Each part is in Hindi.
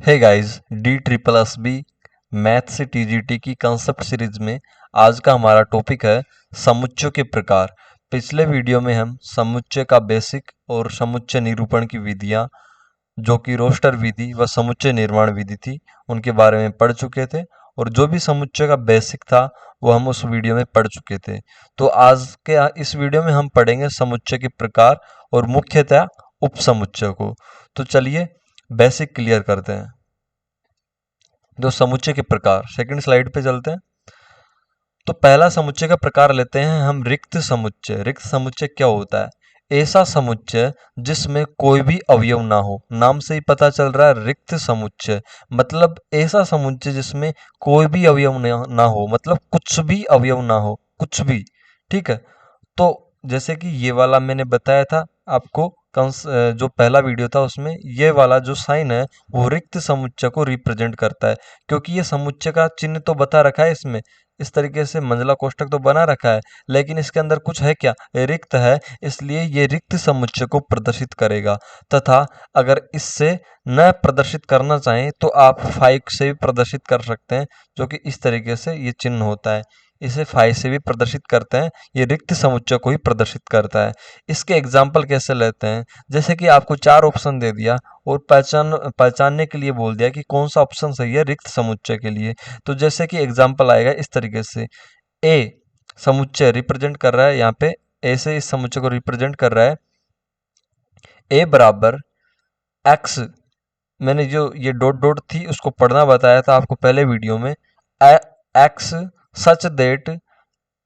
हे guys, D triple S B math से टीजीटी की कंसेप्ट सीरीज में आज का हमारा टॉपिक है समुच्चयों के प्रकार। पिछले वीडियो में हम समुच्चय का बेसिक और समुच्चय निरूपण की विधियां जो कि रोस्टर विधि व समुच्चय निर्माण विधि थी उनके बारे में पढ़ चुके थे और जो भी समुच्चय का बेसिक था वो हम उस वीडियो में पढ़ चुके थे। तो आज के इस वीडियो में हम पढ़ेंगे समुच्चय के प्रकार और मुख्यतः उपसमुच्चय को। तो चलिए बेसिक क्लियर करते हैं। जो समुच्चय के प्रकार, सेकंड स्लाइड पे चलते हैं। तो पहला समुच्चय का प्रकार लेते हैं हम रिक्त समुच्चय। रिक्त समुच्चय क्या होता है? ऐसा समुच्चय जिसमें कोई भी अवयव ना हो। नाम से ही पता चल रहा है रिक्त समुच्चय मतलब ऐसा समुच्चय जिसमें कोई भी अवयव ना हो, मतलब कुछ भी अवयव ना हो, कुछ भी। ठीक है। तो जैसे कि ये वाला मैंने बताया था आपको, जो पहला वीडियो था उसमें ये वाला जो साइन है वो रिक्त समुच्चय को रिप्रेजेंट करता है, क्योंकि ये समुच्चय का चिन्ह तो बता रखा है इसमें, इस तरीके से मंझला कोष्ठक तो बना रखा है, लेकिन इसके अंदर कुछ है क्या? रिक्त है, इसलिए ये रिक्त समुच्चय को प्रदर्शित करेगा। तथा अगर इससे न प्रदर्शित करना चाहें तो आप फाइव से भी प्रदर्शित कर सकते हैं, जो कि इस तरीके से ये चिन्ह होता है। इसे फाइव से भी प्रदर्शित करते हैं, ये रिक्त समुच्चय को ही प्रदर्शित करता है। इसके एग्जाम्पल कैसे लेते हैं? जैसे कि आपको चार ऑप्शन दे दिया और पहचानने के लिए बोल दिया कि कौन सा ऑप्शन सही है रिक्त समुच्चय के लिए। तो जैसे कि एग्जाम्पल आएगा इस तरीके से, ए समुच्चय रिप्रेजेंट कर रहा है, यहाँ पे ए से इस समुच्चय को रिप्रेजेंट कर रहा है ए बराबर एक्स। मैंने जो ये डॉट डॉट थी उसको पढ़ना बताया था आपको पहले वीडियो में। एक्स सच देट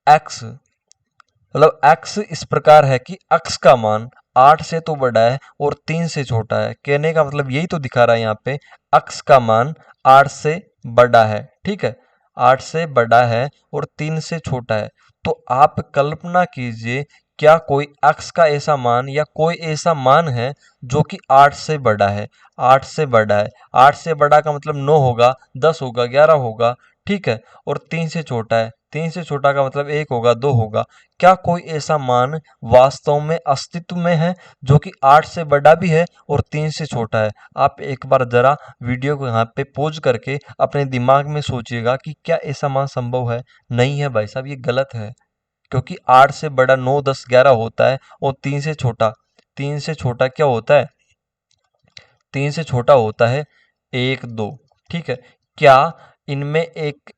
एक्स, मतलब x इस प्रकार है कि x का मान 8 से तो बड़ा है और 3 से छोटा है। कहने का मतलब यही तो दिखा रहा है यहाँ पे, x का मान 8 से बड़ा है। ठीक है, 8 से बड़ा है और 3 से छोटा है। तो आप कल्पना कीजिए, क्या कोई x का ऐसा मान या कोई ऐसा मान है जो कि 8 से बड़ा है? 8 से बड़ा है, 8 से बड़ा का मतलब 9 होगा, 10 होगा, 11 होगा। ठीक है, और 3 से छोटा है, 3 से छोटा का मतलब 1 होगा, 2 होगा। क्या कोई ऐसा मान वास्तव में अस्तित्व में है जो कि 8 से बड़ा भी है और 3 से छोटा है? आप एक बार जरा वीडियो को यहाँ पे पॉज करके अपने दिमाग में सोचिएगा कि क्या ऐसा मान संभव है? नहीं है भाई साहब, ये गलत है। क्योंकि 8 से बड़ा 9, 10, 11 होता है और 3 से छोटा, 3 से छोटा क्या होता है? 3 से छोटा होता है 1, 2। ठीक है, क्या इनमें एक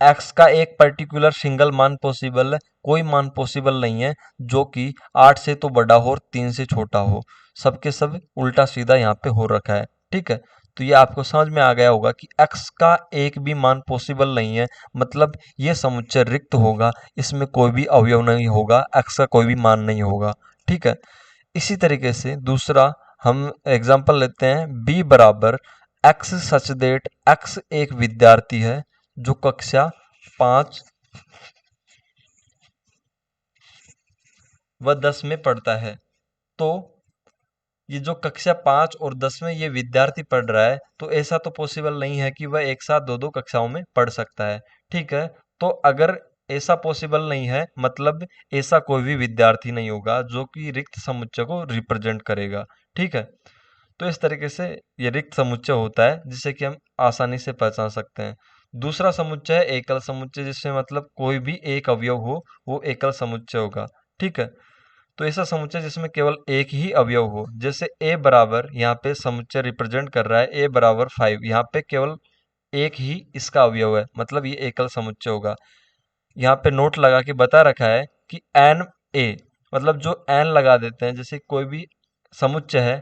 एक्स का एक पर्टिकुलर सिंगल मान पॉसिबल है? कोई मान पॉसिबल नहीं है जो कि 8 से तो बड़ा हो और 3 से छोटा हो। सबके सब उल्टा सीधा यहाँ पे हो रखा है। ठीक है, तो ये आपको समझ में आ गया होगा कि x का एक भी मान पॉसिबल नहीं है, मतलब ये समुच्चय रिक्त होगा, इसमें कोई भी अवयव नहीं होगा, x का कोई भी मान नहीं होगा। ठीक है, इसी तरीके से दूसरा हम एग्जाम्पल लेते हैं, b बराबर x सच देट x एक विद्यार्थी है जो कक्षा 5 व 10 में पढ़ता है। तो ये जो कक्षा 5 और 10 में ये विद्यार्थी पढ़ रहा है, तो ऐसा तो पॉसिबल नहीं है कि वह एक साथ दो दो कक्षाओं में पढ़ सकता है। ठीक है, तो अगर ऐसा पॉसिबल नहीं है, मतलब ऐसा कोई भी विद्यार्थी नहीं होगा जो कि रिक्त समुच्चय को रिप्रेजेंट करेगा। ठीक है, तो इस तरीके से ये रिक्त समुच्चय होता है जिसे कि हम आसानी से पहचान सकते हैं। दूसरा समुच्चय है एकल समुच्चय, जिसमें मतलब कोई भी एक अवयव हो वो एकल समुच्चय होगा। ठीक है, तो ऐसा समुच्चय जिसमें केवल एक ही अवयव हो, जैसे a बराबर, यहाँ पे समुच्चय रिप्रेजेंट कर रहा है a बराबर 5, यहाँ पे केवल एक ही इसका अवयव है, मतलब ये एकल समुच्चय होगा। यहाँ पे नोट लगा के बता रखा है कि एन ए, मतलब जो एन लगा देते हैं, जैसे कोई भी समुच्चय है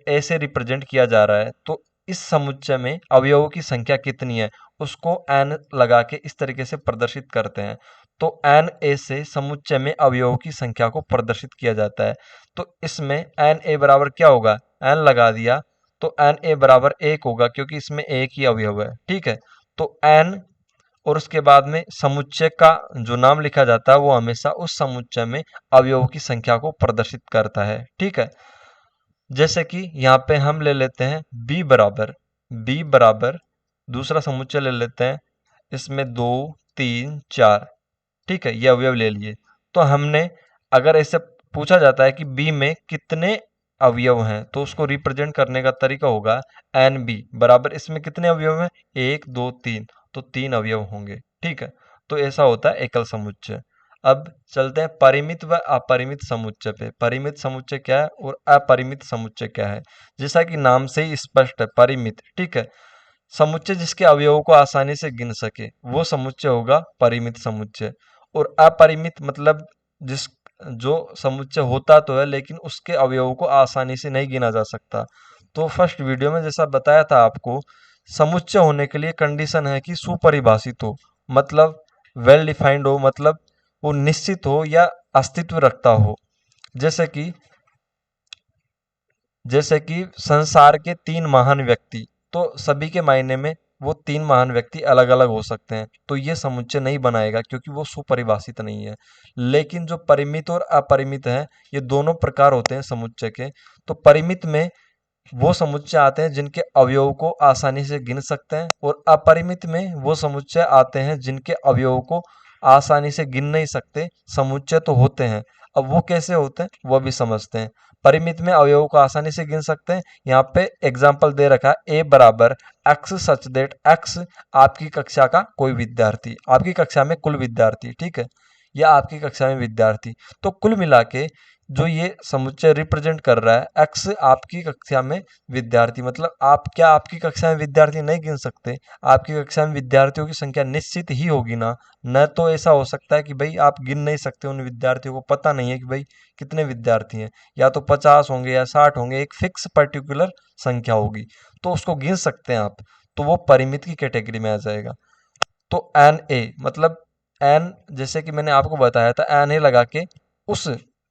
ए से रिप्रेजेंट किया जा रहा है, तो इस समुच्चय में अवयवों की संख्या कितनी है उसको एन लगा के इस तरीके से प्रदर्शित करते हैं। तो एन ए से समुच्चय में अवयवों की संख्या को प्रदर्शित किया जाता है। तो इसमें एन ए बराबर क्या होगा? एन लगा दिया तो एन ए बराबर 1 होगा, क्योंकि इसमें एक ही अवयव है। ठीक है, तो एन और उसके बाद में समुच्चय का जो नाम लिखा जाता है वो हमेशा उस समुच्चय में अवयवों की संख्या को प्रदर्शित करता है। ठीक है, जैसे कि यहाँ पे हम ले लेते हैं बी बराबर दूसरा समुच्चय ले लेते हैं, इसमें 2, 3, 4। ठीक है, ये अवयव ले लिए। तो हमने, अगर ऐसे पूछा जाता है कि बी में कितने अवयव हैं तो उसको रिप्रेजेंट करने का तरीका होगा एन बी बराबर, इसमें कितने अवयव हैं, 1 2 3, तो 3 अवयव होंगे। ठीक है, तो ऐसा होता है एकल समुच्चय। अब चलते हैं परिमित व अपरिमित समुच्चय पे। परिमित समुच्चय क्या है और अपरिमित समुच्चय क्या है। जैसा कि नाम से ही स्पष्ट है, परिमित, ठीक है, समुच्चय जिसके अवयवों को आसानी से गिन सके वो समुच्चय होगा परिमित समुच्चय। और अपरिमित मतलब जिस जो समुच्चय होता तो है लेकिन उसके अवयवों को आसानी से नहीं गिना जा सकता। तो फर्स्ट वीडियो में जैसा बताया था आपको, समुच्चय होने के लिए कंडीशन है कि सुपरिभाषित हो, मतलब वेल डिफाइंड हो, मतलब वो निश्चित हो या अस्तित्व रखता हो। जैसे कि संसार के 3 महान व्यक्ति, तो सभी के मायने में वो 3 महान व्यक्ति अलग अलग हो सकते हैं, तो ये समुच्चय नहीं बनाएगा क्योंकि वो सुपरिभाषित नहीं है। लेकिन जो परिमित और अपरिमित है, ये दोनों प्रकार होते हैं समुच्चय के। तो परिमित में वो समुच्चय आते हैं जिनके अवयवों को आसानी से गिन सकते हैं, और अपरिमित में वो समुच्चय आते हैं जिनके अवयवों को आसानी से गिन नहीं सकते। समुच्चय तो होते हैं, अब वो कैसे होते हैं वो भी समझते हैं। परिमित में अवयवों को आसानी से गिन सकते हैं। यहाँ पे एग्जाम्पल दे रखा है, ए बराबर एक्स सच दैट एक्स आपकी कक्षा का कोई विद्यार्थी, आपकी कक्षा में कुल विद्यार्थी, ठीक है, या आपकी कक्षा में विद्यार्थी। तो कुल मिला के जो ये समुच्चय रिप्रेजेंट कर रहा है, एक्स आपकी कक्षा में विद्यार्थी, मतलब आप क्या आपकी कक्षा में विद्यार्थी नहीं गिन सकते? आपकी कक्षा में विद्यार्थियों की संख्या निश्चित ही होगी ना। न तो ऐसा हो सकता है कि भाई आप गिन नहीं सकते, उन विद्यार्थियों को पता नहीं है कि भाई कितने विद्यार्थी हैं, या तो 50 होंगे या 60 होंगे, एक फिक्स पर्टिकुलर संख्या होगी, तो उसको गिन सकते हैं आप, तो वो परिमित की कैटेगरी में आ जाएगा। तो एन ए मतलब एन, जैसे कि मैंने आपको बताया था, एन ए लगा के उस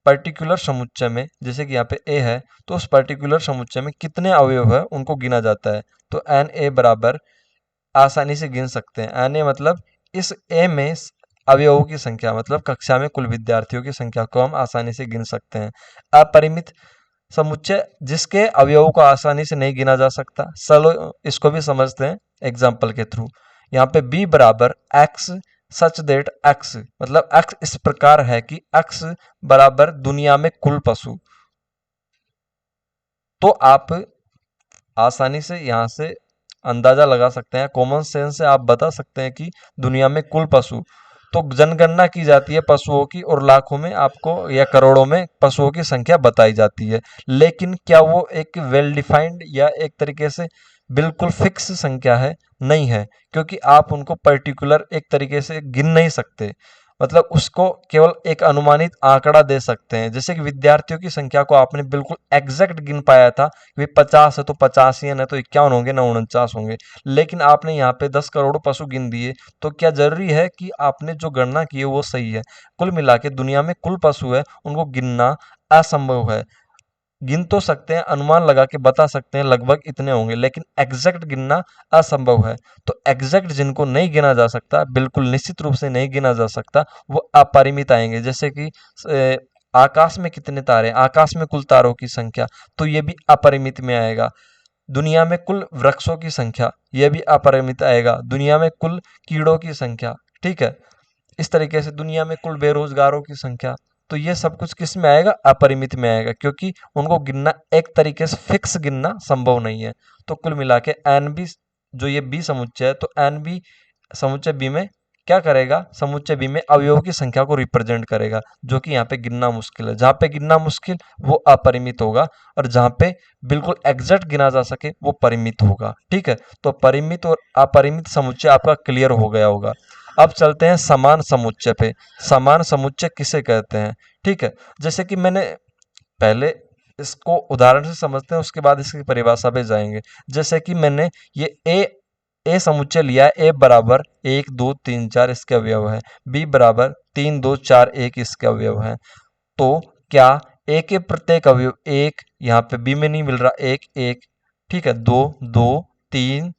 पर्टिकुलर समुच्चय में, जैसे कि यहाँ पे ए है, तो उस पर्टिकुलर समुच्चय में कितने अवयव है उनको गिना जाता है। तो एन ए बराबर आसानी से गिन सकते हैं, एन ए मतलब इस ए में अवयवों की संख्या, मतलब कक्षा में कुल विद्यार्थियों की संख्या को हम आसानी से गिन सकते हैं। अपरिमित समुच्चय जिसके अवयवों को आसानी से नहीं गिना जा सकता। चलो इसको भी समझते हैं एग्जाम्पल के थ्रू। यहाँ पे b बराबर x सच देट x, मतलब x इस प्रकार है कि x बराबर दुनिया में कुल पशु। तो आप आसानी से यहाँ से अंदाजा लगा सकते हैं, कॉमन सेंस से आप बता सकते हैं कि दुनिया में कुल पशु, तो जनगणना की जाती है पशुओं की और लाखों में आपको या करोड़ों में पशुओं की संख्या बताई जाती है। लेकिन क्या वो एक वेल डिफाइंड या एक तरीके से बिल्कुल फिक्स संख्या है? नहीं है, क्योंकि आप उनको पर्टिकुलर एक तरीके से गिन नहीं सकते, मतलब उसको केवल एक अनुमानित आंकड़ा दे सकते हैं। जैसे कि विद्यार्थियों की संख्या को आपने बिल्कुल एग्जैक्ट गिन पाया था कि 50 है तो 50 ही है, ना तो 51 होंगे ना 49 होंगे, लेकिन आपने यहाँ पे 10 करोड़ पशु गिन दिए, तो क्या जरूरी है कि आपने जो गणना की है वो सही है? कुल मिला के दुनिया में कुल पशु है, उनको गिनना असंभव है। गिन तो सकते हैं, अनुमान लगा के बता सकते हैं लगभग इतने होंगे, लेकिन एग्जैक्ट गिनना असंभव है। तो एग्जैक्ट जिनको नहीं गिना जा सकता, बिल्कुल निश्चित रूप से नहीं गिना जा सकता, वो अपरिमित आएंगे। जैसे कि आकाश में कितने तारे, आकाश में कुल तारों की संख्या, तो ये भी अपरिमित में आएगा। दुनिया में कुल वृक्षों की संख्या, यह भी अपरिमित आएगा। दुनिया में कुल कीड़ों की संख्या, ठीक है, इस तरीके से दुनिया में कुल बेरोजगारों की संख्या, तो ये सब कुछ किस में आएगा? अपरिमित में आएगा, क्योंकि उनको गिनना एक तरीके से फिक्स गिनना संभव नहीं है। तो कुल मिला के एन बी, जो ये बी समुच्चय है, तो एन बी समुच्चय बी में क्या करेगा? समुच्चय बी में अवयवों की संख्या को रिप्रेजेंट करेगा, जो कि यहाँ पे गिनना मुश्किल है। जहाँ पे गिनना मुश्किल वो अपरिमित होगा, और जहाँ पे बिल्कुल एग्जैक्ट गिना जा सके वो परिमित होगा। ठीक है, तो परिमित और अपरिमित समुच्चय आपका क्लियर हो गया होगा। अब चलते हैं समान समुच्चय पे। समान समुच्चय किसे कहते हैं? ठीक है, जैसे कि मैंने पहले इसको उदाहरण से समझते हैं, उसके बाद इसकी परिभाषा पे जाएंगे। जैसे कि मैंने ये ए समुच्चय लिया है, ए बराबर 1 2 3 4 इसके अवयव है, बी बराबर 3 2 4 1 इसके अवयव है। तो क्या ए के प्रत्येक अवयव, एक यहाँ पे बी में नहीं मिल रहा, एक एक, ठीक है, 2 2 3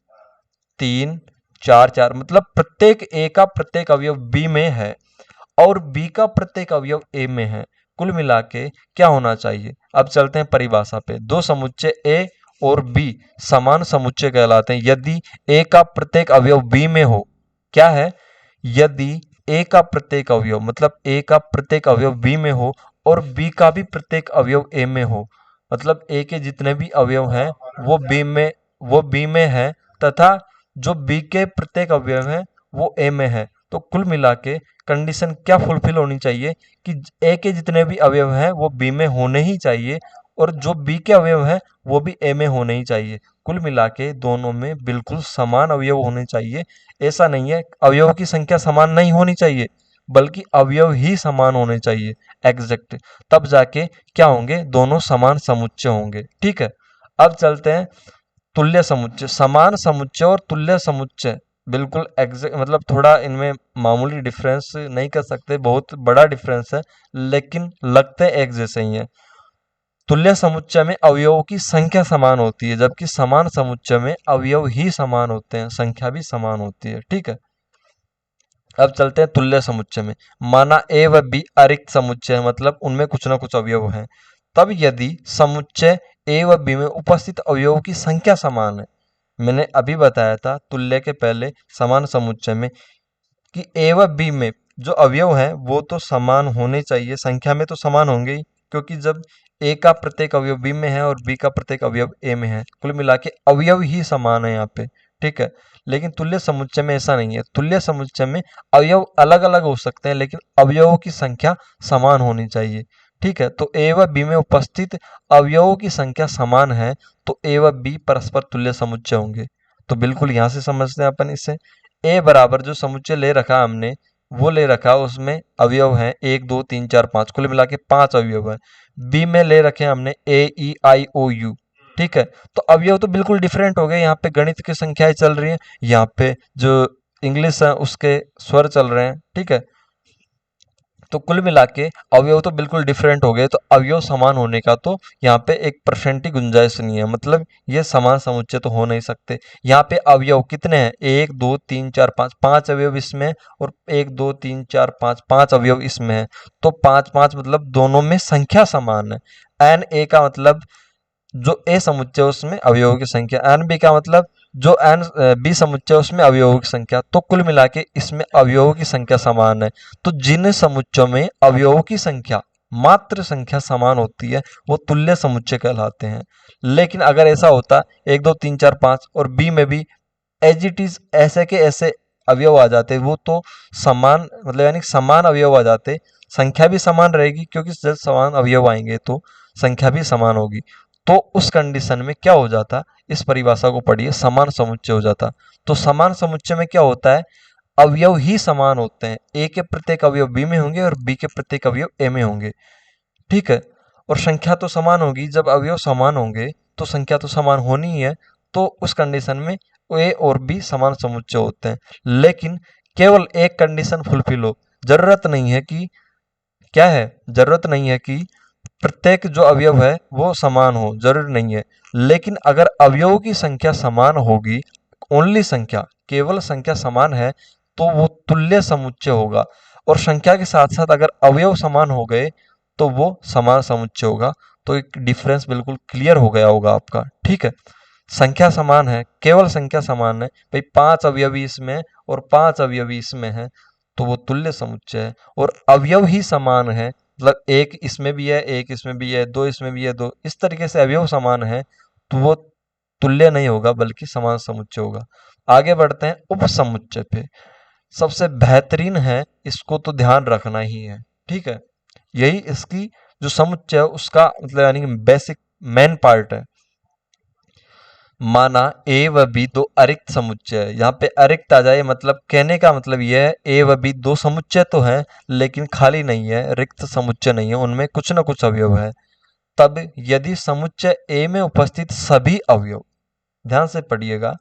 3 4 4, मतलब प्रत्येक ए का प्रत्येक अवयव बी में है और बी का प्रत्येक अवयव ए में है। कुल मिला के क्या होना चाहिए? अब चलते हैं परिभाषा पे। दो समुच्चय ए और बी समान समुच्चय कहलाते हैं यदि ए का प्रत्येक अवयव बी में हो। क्या है? यदि ए का प्रत्येक अवयव, मतलब ए का प्रत्येक अवयव बी में हो और बी का भी प्रत्येक अवयव ए में हो, मतलब ए के जितने भी अवयव हैं वो बी में है, तथा जो बी के प्रत्येक अवयव हैं वो ए में है। तो कुल मिला के कंडीशन क्या फुलफिल होनी चाहिए कि ए के जितने भी अवयव हैं वो बी में होने ही चाहिए, और जो बी के अवयव हैं वो भी ए में होने ही चाहिए। कुल मिला के दोनों में बिल्कुल समान अवयव होने चाहिए। ऐसा नहीं है अवयव की संख्या समान नहीं होनी चाहिए, बल्कि अवयव ही समान होने चाहिए एग्जैक्ट, तब जाके क्या होंगे, दोनों समान समुच्चय होंगे। ठीक है, अब चलते हैं तुल्य समुच्चय। समान समुच्चय और तुल्य समुच्चय बिल्कुल एग्जैक्ट, मतलब थोड़ा इनमें मामूली डिफरेंस नहीं कर सकते, बहुत बड़ा डिफरेंस है, लेकिन लगते एक जैसे ही है। तुल्य समुच्चय में अवयवों की संख्या समान होती है, जबकि समान समुच्चय में अवयव ही समान होते हैं, संख्या भी समान होती है। ठीक है, अब चलते हैं तुल्य समुच्चय में। माना ए व बी अरिक्त समुच्चय है, मतलब उनमें कुछ ना कुछ अवयव हैं। तब यदि समुच्चय ए व बी में उपस्थित अवयवों की संख्या समान है, मैंने अभी बताया था तुल्य के पहले समान समुच्चय में कि ए व बी में जो अवयव हैं वो तो समान होने चाहिए, संख्या में तो समान होंगे ही, क्योंकि जब ए का प्रत्येक अवयव बी में है और बी का प्रत्येक अवयव ए में है, कुल मिला के अवयव ही समान है यहाँ पे। ठीक है, लेकिन तुल्य समुच्चय में ऐसा नहीं है। तुल्य समुच्चय में अवयव अलग अलग हो सकते हैं, लेकिन अवयवों की संख्या समान होनी चाहिए। ठीक है, तो ए व बी में उपस्थित अवयवों की संख्या समान है, तो ए व बी परस्पर तुल्य समुच्चय होंगे। तो बिल्कुल यहाँ से समझते हैं अपन इसे। ए बराबर जो समुच्चय ले रखा हमने, वो ले रखा उसमें अवयव हैं 1 2 3 4 5, कुल मिला के 5 अवयव हैं। बी में ले रखे हमने ए ई आई ओ यू। ठीक है, तो अवयव तो बिल्कुल डिफरेंट हो गए, यहाँ पे गणित की संख्याएं चल रही हैं, यहाँ पे जो इंग्लिश है उसके स्वर चल रहे हैं। ठीक है, तो कुल मिला के अवयव तो बिल्कुल डिफरेंट हो गए, तो अवयव समान होने का तो यहाँ पे 1% की गुंजाइश नहीं है, मतलब ये समान समुच्चय तो हो नहीं सकते। यहाँ पे अवयव कितने हैं, 1 2 3 4 5, 5 अवयव इसमें, और 1 2 3 4 5, 5 अवयव इसमें है, तो 5 5 मतलब दोनों में संख्या समान है। एन ए का मतलब जो ए समुच्चय उसमें अवयवों की संख्या, एन बी का मतलब जो एन बी समुच्चय उसमें अवयवों की संख्या, तो कुल मिला के इसमें अवयवों की संख्या समान है। तो जिन समुच्चयों में अवयवों की संख्या मात्र संख्या समान होती है वो तुल्य समुच्चय कहलाते हैं। लेकिन अगर ऐसा होता 1 2 3 4 5 और बी में भी एज इट इज ऐसे के ऐसे अवयव आ जाते, वो तो समान, मतलब यानी समान अवयव आ जाते, संख्या भी समान रहेगी, क्योंकि जब समान अवयव आएंगे तो संख्या भी समान होगी। तो उस कंडीशन में क्या हो जाता, इस परिभाषा को पढ़िए, समान समुच्चय हो जाता। तो समान समुच्चय में क्या होता है, अवयव ही समान होते हैं, ए के प्रत्येक अवयव बी में होंगे और बी के प्रत्येक अवयव ए में होंगे। ठीक है, और संख्या तो समान होगी, जब अवयव समान होंगे तो संख्या तो समान होनी ही है, तो उस कंडीशन में ए और बी समान समुच्चय होते हैं। लेकिन केवल एक कंडीशन फुलफिल हो, जरूरत नहीं है कि, क्या है, जरूरत नहीं है कि प्रत्येक जो अवयव है वो समान हो, जरूरी नहीं है। लेकिन अगर अवयवों की संख्या समान होगी, ओनली संख्या, केवल संख्या समान है, तो वो तुल्य समुच्चय होगा। और संख्या के साथ साथ अगर अवयव समान हो गए तो वो समान समुच्चय होगा। तो एक डिफरेंस बिल्कुल क्लियर हो गया होगा आपका। ठीक है, संख्या समान है, केवल संख्या समान है, भाई 5 अवयवी इसमें और 5 अवयवी इसमें है, तो वो तुल्य समुच्चय है। और अवयव ही समान है, मतलब एक इसमें भी है, एक इसमें भी है, दो इसमें भी है, दो, इस तरीके से अवयव समान है, तो वो तुल्य नहीं होगा बल्कि समान समुच्चय होगा। आगे बढ़ते हैं उपसमुच्चय पे। सबसे बेहतरीन है, इसको तो ध्यान रखना ही है। ठीक है, यही इसकी जो समुच्चय है उसका मतलब यानी कि बेसिक मेन पार्ट है। माना ए व बी दो अरिक्त समुच्चय है, यहाँ पे अरिक्त आ जाए, मतलब कहने का मतलब यह है ए व बी दो समुच्चय तो हैं लेकिन खाली नहीं है, रिक्त समुच्चय नहीं है, उनमें कुछ न कुछ अवयव है। तब यदि समुच्चय ए में उपस्थित सभी अवयव, ध्यान से पढ़िएगा,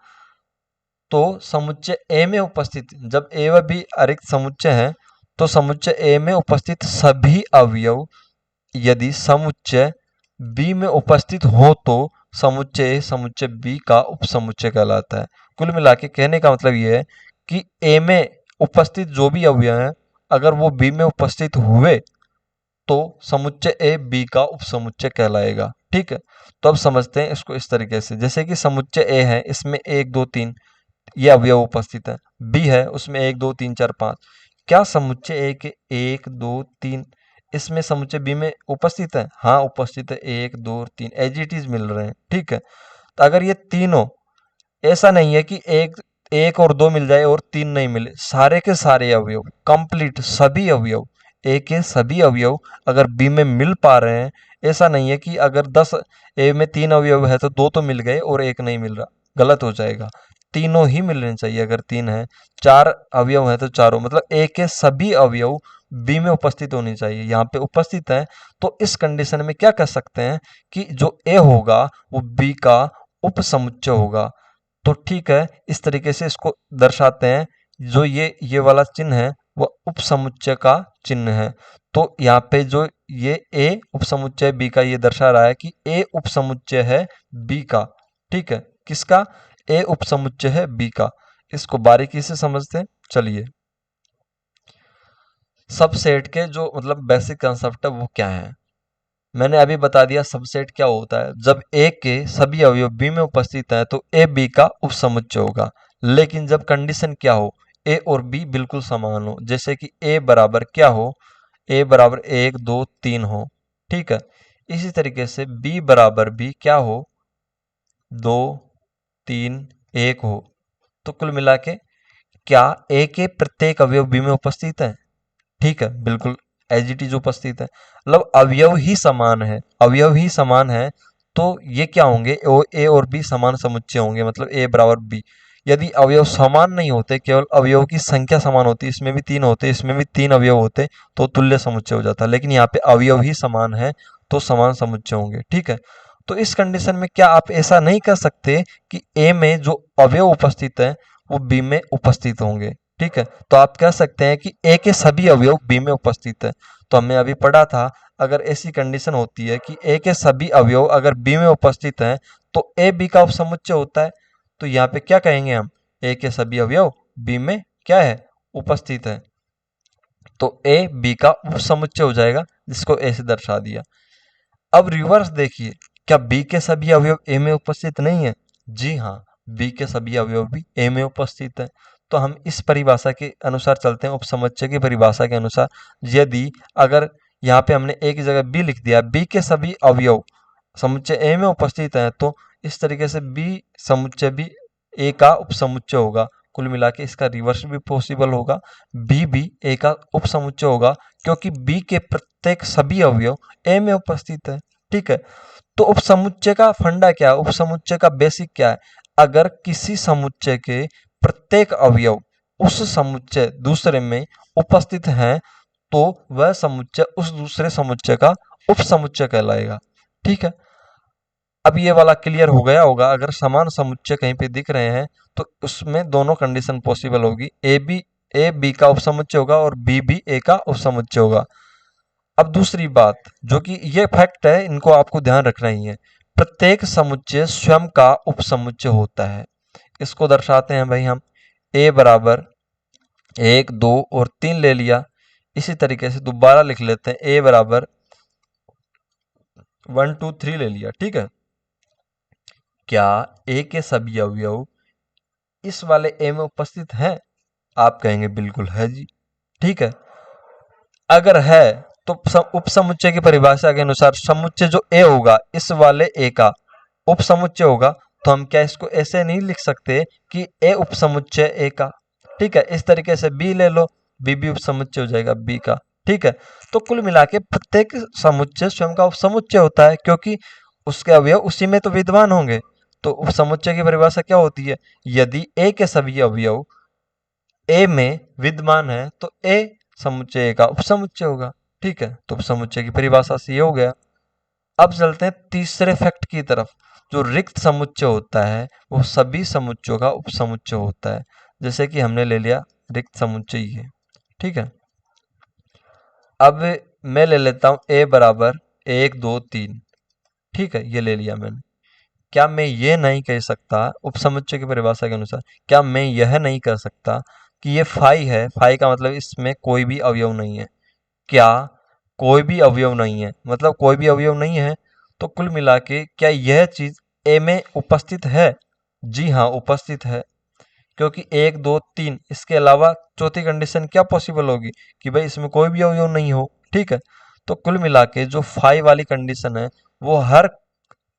तो समुच्चय ए में उपस्थित, जब ए व बी अरिक्त समुच्चय है तो समुच्चय ए में उपस्थित सभी अवयव यदि समुच्चय बी में उपस्थित हो तो समुच्चय ए समुच्चय बी का उपसमुच्चय कहलाता है। कुल मिला के कहने का मतलब यह है कि ए में उपस्थित जो भी अवयव हैं अगर वो बी में उपस्थित हुए तो समुच्चय ए बी का उपसमुच्चय कहलाएगा। ठीक है, तो अब समझते हैं इसको इस तरीके से, जैसे कि समुच्चय ए है, इसमें 1 2 3 ये अवयव उपस्थित है, बी है उसमें 1 2 3 4 5। क्या समुच्चय ए के 1 2 3 इसमें समुच्चय बी में उपस्थित है? हाँ उपस्थित है, 1 2 और 3 एज इट इज मिल रहे हैं, ठीक है। तो अगर ये तीनों, ऐसा नहीं है कि एक एक और दो मिल जाए और तीन नहीं मिले, सारे के सारे अवयव कंप्लीट, सभी अवयव, ए के सभी अवयव अगर बी में मिल पा रहे हैं, ऐसा नहीं है कि अगर 10 ए में 3 अवयव है तो 2 तो मिल गए और एक नहीं मिल रहा, गलत हो जाएगा। तीनों ही मिलने चाहिए। अगर 3 है, 4 अवयव है तो चारों, मतलब ए के सभी अवयव बी में उपस्थित होनी चाहिए। यहाँ पे उपस्थित है, तो इस कंडीशन में क्या कर सकते हैं कि जो ए होगा वो बी का उपसमुच्चय होगा। तो ठीक है, इस तरीके से इसको दर्शाते हैं। जो ये वाला चिन्ह है वो उपसमुच्चय का चिन्ह है। तो यहाँ पे जो ये ए उपसमुच्चय बी का, ये दर्शा रहा है कि ए उपसमुच्चय है बी का, ठीक है। किसका? ए उपसमुच्चय है बी का। इसको बारीकी से समझते हैं, चलिए। सबसेट के जो मतलब बेसिक कंसेप्ट है वो क्या है, मैंने अभी बता दिया। सबसेट क्या होता है? जब ए के सभी अवयव बी में उपस्थित हैं तो ए बी का उपसमुच्चय होगा। लेकिन जब कंडीशन क्या हो, ए और बी बिल्कुल समान हो, जैसे कि ए बराबर क्या हो, ए बराबर 1 2 3 हो, ठीक है। इसी तरीके से बी बराबर भी क्या हो, 2 3 1 हो। तो कुल मिला के क्या ए के प्रत्येक अवयव बी में उपस्थित है? ठीक है, बिल्कुल एज इट इज उपस्थित है। मतलब अवयव ही समान है, अवयव ही समान है, तो ये क्या होंगे, ए और बी समान समुच्चय होंगे, मतलब ए बराबर बी। यदि अवयव समान नहीं होते, केवल अवयव की संख्या समान होती, इसमें भी 3 होते, इसमें भी 3 अवयव होते, तो तुल्य समुच्चय हो जाता। लेकिन यहाँ पे अवयव ही समान है, तो समान समुच्चय होंगे, ठीक है। तो इस कंडीशन में क्या आप ऐसा नहीं कर सकते कि ए में जो अवयव उपस्थित है वो बी में उपस्थित होंगे, ठीक है। तो आप कह सकते हैं कि ए के सभी अवयव बी में उपस्थित है। तो हमने अभी पढ़ा था, अगर ऐसी कंडीशन होती है कि ए के सभी अवयव अगर बी में उपस्थित हैं तो ए बी का उपसमुच्चय होता है। तो यहाँ पे क्या कहेंगे हम, ए के सभी अवयव बी में क्या है, उपस्थित है। तो ए बी का उपसमुच्चय हो जाएगा, जिसको ए से दर्शा दिया। अब रिवर्स देखिए, क्या बी के सभी अवयव ए में उपस्थित नहीं है? जी हाँ, बी के सभी अवयव भी ए में उपस्थित है। तो हम इस परिभाषा के अनुसार चलते हैं, उपसमुच्चय की परिभाषा के अनुसार। यदि अगर यहाँ पे हमने ए की जगह बी लिख दिया, बी के सभी अवयव समुच्चय ए में उपस्थित है, तो इस तरीके से बी समुच्चय भी ए का उपसमुच्चय होगा। कुल मिला के इसका रिवर्स भी पॉसिबल होगा, बी भी ए का उपसमुच्चय होगा, क्योंकि बी के प्रत्येक सभी अवयव ए में उपस्थित है, ठीक है। तो उपसमुच्चय का फंडा क्या है, उपसमुच्चय का बेसिक क्या है? अगर किसी समुच्चय के प्रत्येक अवयव उस समुच्चय दूसरे में उपस्थित हैं, तो वह समुच्चय उस दूसरे समुच्चय का उपसमुच्चय कहलाएगा, ठीक है। अब ये वाला क्लियर हो गया होगा। अगर समान समुच्चय कहीं पे दिख रहे हैं तो उसमें दोनों कंडीशन पॉसिबल होगी, ए बी का उपसमुच्चय होगा और बी ए का उपसमुच्चय होगा। अब दूसरी बात, जो कि ये फैक्ट है, इनको आपको ध्यान रखना ही है, प्रत्येक समुच्चय स्वयं का उपसमुच्चय होता है। इसको दर्शाते हैं भाई हम, ए बराबर 1 2 और 3 ले लिया। इसी तरीके से दोबारा लिख लेते हैं, ए बराबर 1 2 3 ले लिया, ठीक है। क्या ए के सभी अवयव इस वाले ए में उपस्थित हैं? आप कहेंगे बिल्कुल है जी, ठीक है। अगर है तो उपसमुच्चय की परिभाषा के अनुसार समुच्चय जो ए होगा इस वाले ए का उपसमुच्चय होगा। तो हम क्या इसको ऐसे नहीं लिख सकते कि ए उपसमुच्चय ए का, ठीक है। इस तरीके से बी ले लो, बी भी उपसमुच्चय हो जाएगा बी का, ठीक है। तो कुल मिला के प्रत्येक समुच्चय स्वयं का उपसमुच्चय होता है, क्योंकि उसके अवयव उसी में तो विद्यमान होंगे। तो उपसमुच्चय की परिभाषा क्या होती है? यदि ए के सभी अवयव ए में विद्यमान है तो ए समुच्चय का उपसमुच्चय होगा, ठीक है। तो उपसमुच्चय की परिभाषा से ये हो गया। अब चलते हैं तीसरे फैक्ट की तरफ। जो रिक्त समुच्चय होता है वो सभी समुच्चयों का उपसमुच्चय होता है। जैसे कि हमने ले लिया रिक्त समुच्चय ये, ठीक है। अब मैं ले लेता हूं ए बराबर 1 2 3, ठीक है, ये ले लिया मैंने। क्या मैं ये नहीं कह सकता, उपसमुच्चय की परिभाषा के अनुसार क्या मैं यह नहीं कह सकता कि ये फाई है? फाई का मतलब इसमें कोई भी अवयव नहीं है। क्या कोई भी अवयव नहीं है, मतलब कोई भी अवयव नहीं है। तो कुल मिला के क्या यह चीज ए में उपस्थित है? जी हाँ, उपस्थित है। क्योंकि 1 2 3 इसके अलावा चौथी कंडीशन क्या पॉसिबल होगी कि भाई इसमें कोई भी अवयव नहीं हो, ठीक है। तो कुल मिला के जो फाई वाली कंडीशन है वो हर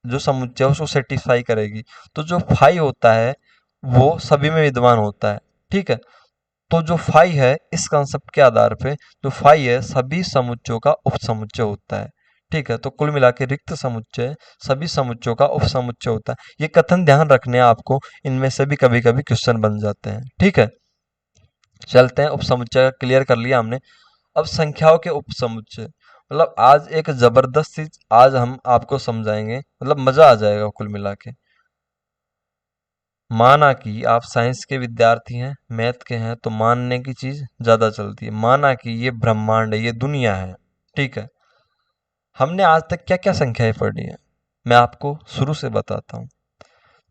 जो समुच्चय है उसको सेटिस्फाई करेगी। तो जो फाई होता है वो सभी में विद्यमान होता है, ठीक है। तो जो फाई है इस कंसेप्ट के आधार पे जो फाई है सभी समुच्चयों का उपसमुच्चय होता है, ठीक है। तो कुल मिला के रिक्त समुच्चय सभी समुच्चयों का उपसमुच्चय होता है। ये कथन ध्यान रखने हैं आपको, इनमें से भी कभी कभी क्वेश्चन बन जाते हैं, ठीक है। चलते हैं, उपसमुच्चय क्लियर कर लिया हमने। अब संख्याओं के उपसमुच्चय, मतलब आज एक जबरदस्त चीज आज हम आपको समझाएंगे, मतलब मजा आ जाएगा कुल मिला के। माना कि आप साइंस के विद्यार्थी हैं, मैथ के हैं, तो मानने की चीज ज्यादा चलती है। माना कि ये ब्रह्मांड है, ये दुनिया है, ठीक है। हमने आज तक क्या क्या संख्याएं पढ़ी हैं, मैं आपको शुरू से बताता हूँ।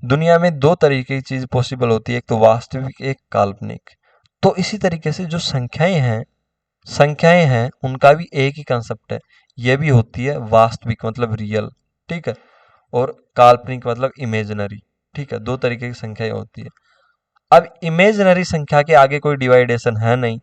दुनिया में दो तरीके की चीज पॉसिबल होती है, एक तो वास्तविक, एक काल्पनिक। तो इसी तरीके से जो संख्याएं हैं उनका भी एक ही कंसेप्ट है, यह भी होती है वास्तविक मतलब रियल, ठीक है, और काल्पनिक मतलब इमेजिनरी, ठीक है। दो तरीके की संख्याएं होती है। अब इमेजिनरी संख्या के आगे कोई डिवाइडेशन है नहीं,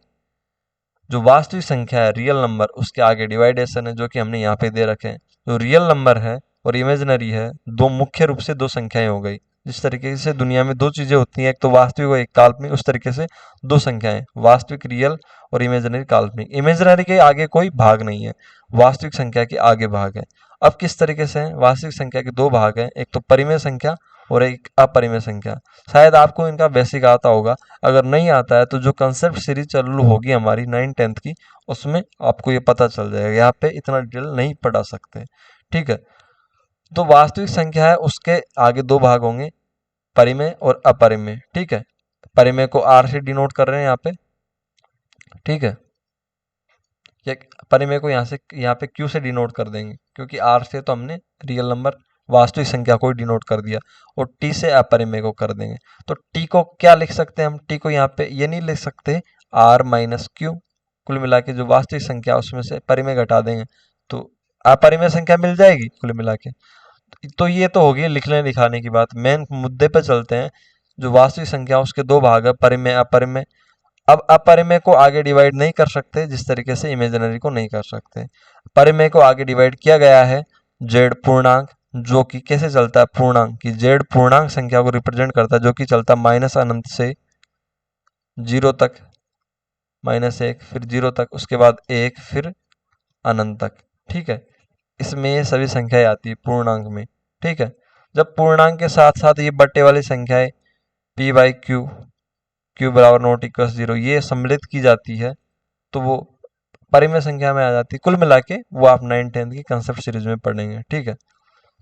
जो वास्तविक संख्या है रियल नंबर उसके आगे डिवाइडेशन है, जो कि हमने यहाँ पे दे रखे हैं। जो रियल नंबर है और इमेजिनरी है, दो मुख्य रूप से दो संख्याएं हो गई। जिस तरीके से दुनिया में दो चीजें होती हैं, एक तो वास्तविक और एक काल्पनिक, उस तरीके से दो संख्याएं वास्तविक रियल और इमेजिनरी काल्पनिक। इमेजिनरी के आगे कोई भाग नहीं है, वास्तविक संख्या के आगे भाग है। अब किस तरीके से है, वास्तविक संख्या के दो भाग हैं, एक तो परिमेय संख्या और एक अपरिमेय संख्या। शायद आपको इनका बेसिक आता होगा, अगर नहीं आता है तो जो कंसेप्ट सीरीज चालू होगी हमारी 9th-10th की, उसमें आपको ये पता चल जाएगा। यहाँ पे इतना डिटेल नहीं पढ़ा सकते, ठीक है। तो वास्तविक संख्या है उसके आगे दो भाग होंगे, परिमेय और अपरिमेय, ठीक है। परिमेय को आर से डिनोट कर रहे हैं यहाँ पे, ठीक है। या परिमेय को यहाँ पे क्यू से डिनोट कर देंगे, क्योंकि आर से तो हमने रियल नंबर वास्तविक संख्या को डिनोट कर दिया, और टी से अपरिमेय को कर देंगे। तो टी को क्या लिख सकते हैं हम, टी को यहाँ पे ये नहीं लिख सकते आर माइनस क्यू, कुल मिला के जो वास्तविक संख्या उसमें से परिमेय घटा देंगे तो अपरिमेय संख्या मिल जाएगी कुल मिला के। तो ये तो होगी लिखने लिखाने की बात, मेन मुद्दे पे चलते हैं। जो वास्तविक संख्या उसके दो भाग है, परिमेय अपरिमेय। अब अपरिमेय को आगे डिवाइड नहीं कर सकते जिस तरीके से इमेजिनरी को नहीं कर सकते। परिमेय को आगे डिवाइड किया गया है जेड पूर्णांक, जो कि कैसे चलता है, पूर्णांक की जेड पूर्णांक संख्या को रिप्रेजेंट करता है, जो कि चलता है माइनस अनंत से जीरो तक, माइनस एक फिर जीरो तक, उसके बाद एक फिर अनंत तक, ठीक है। इसमें ये सभी संख्याएं आती है पूर्णांक में, ठीक है। जब पूर्णांक के साथ साथ ये बट्टे वाली संख्याएं पी बाई क्यू, क्यू बराबर नॉट इक्वल जीरो, ये सम्मिलित की जाती है, तो वो परिमेय संख्या में आ जाती है। कुल मिला के वो आप 9th-10th की कंसेप्ट सीरीज में पढ़ेंगे, ठीक है।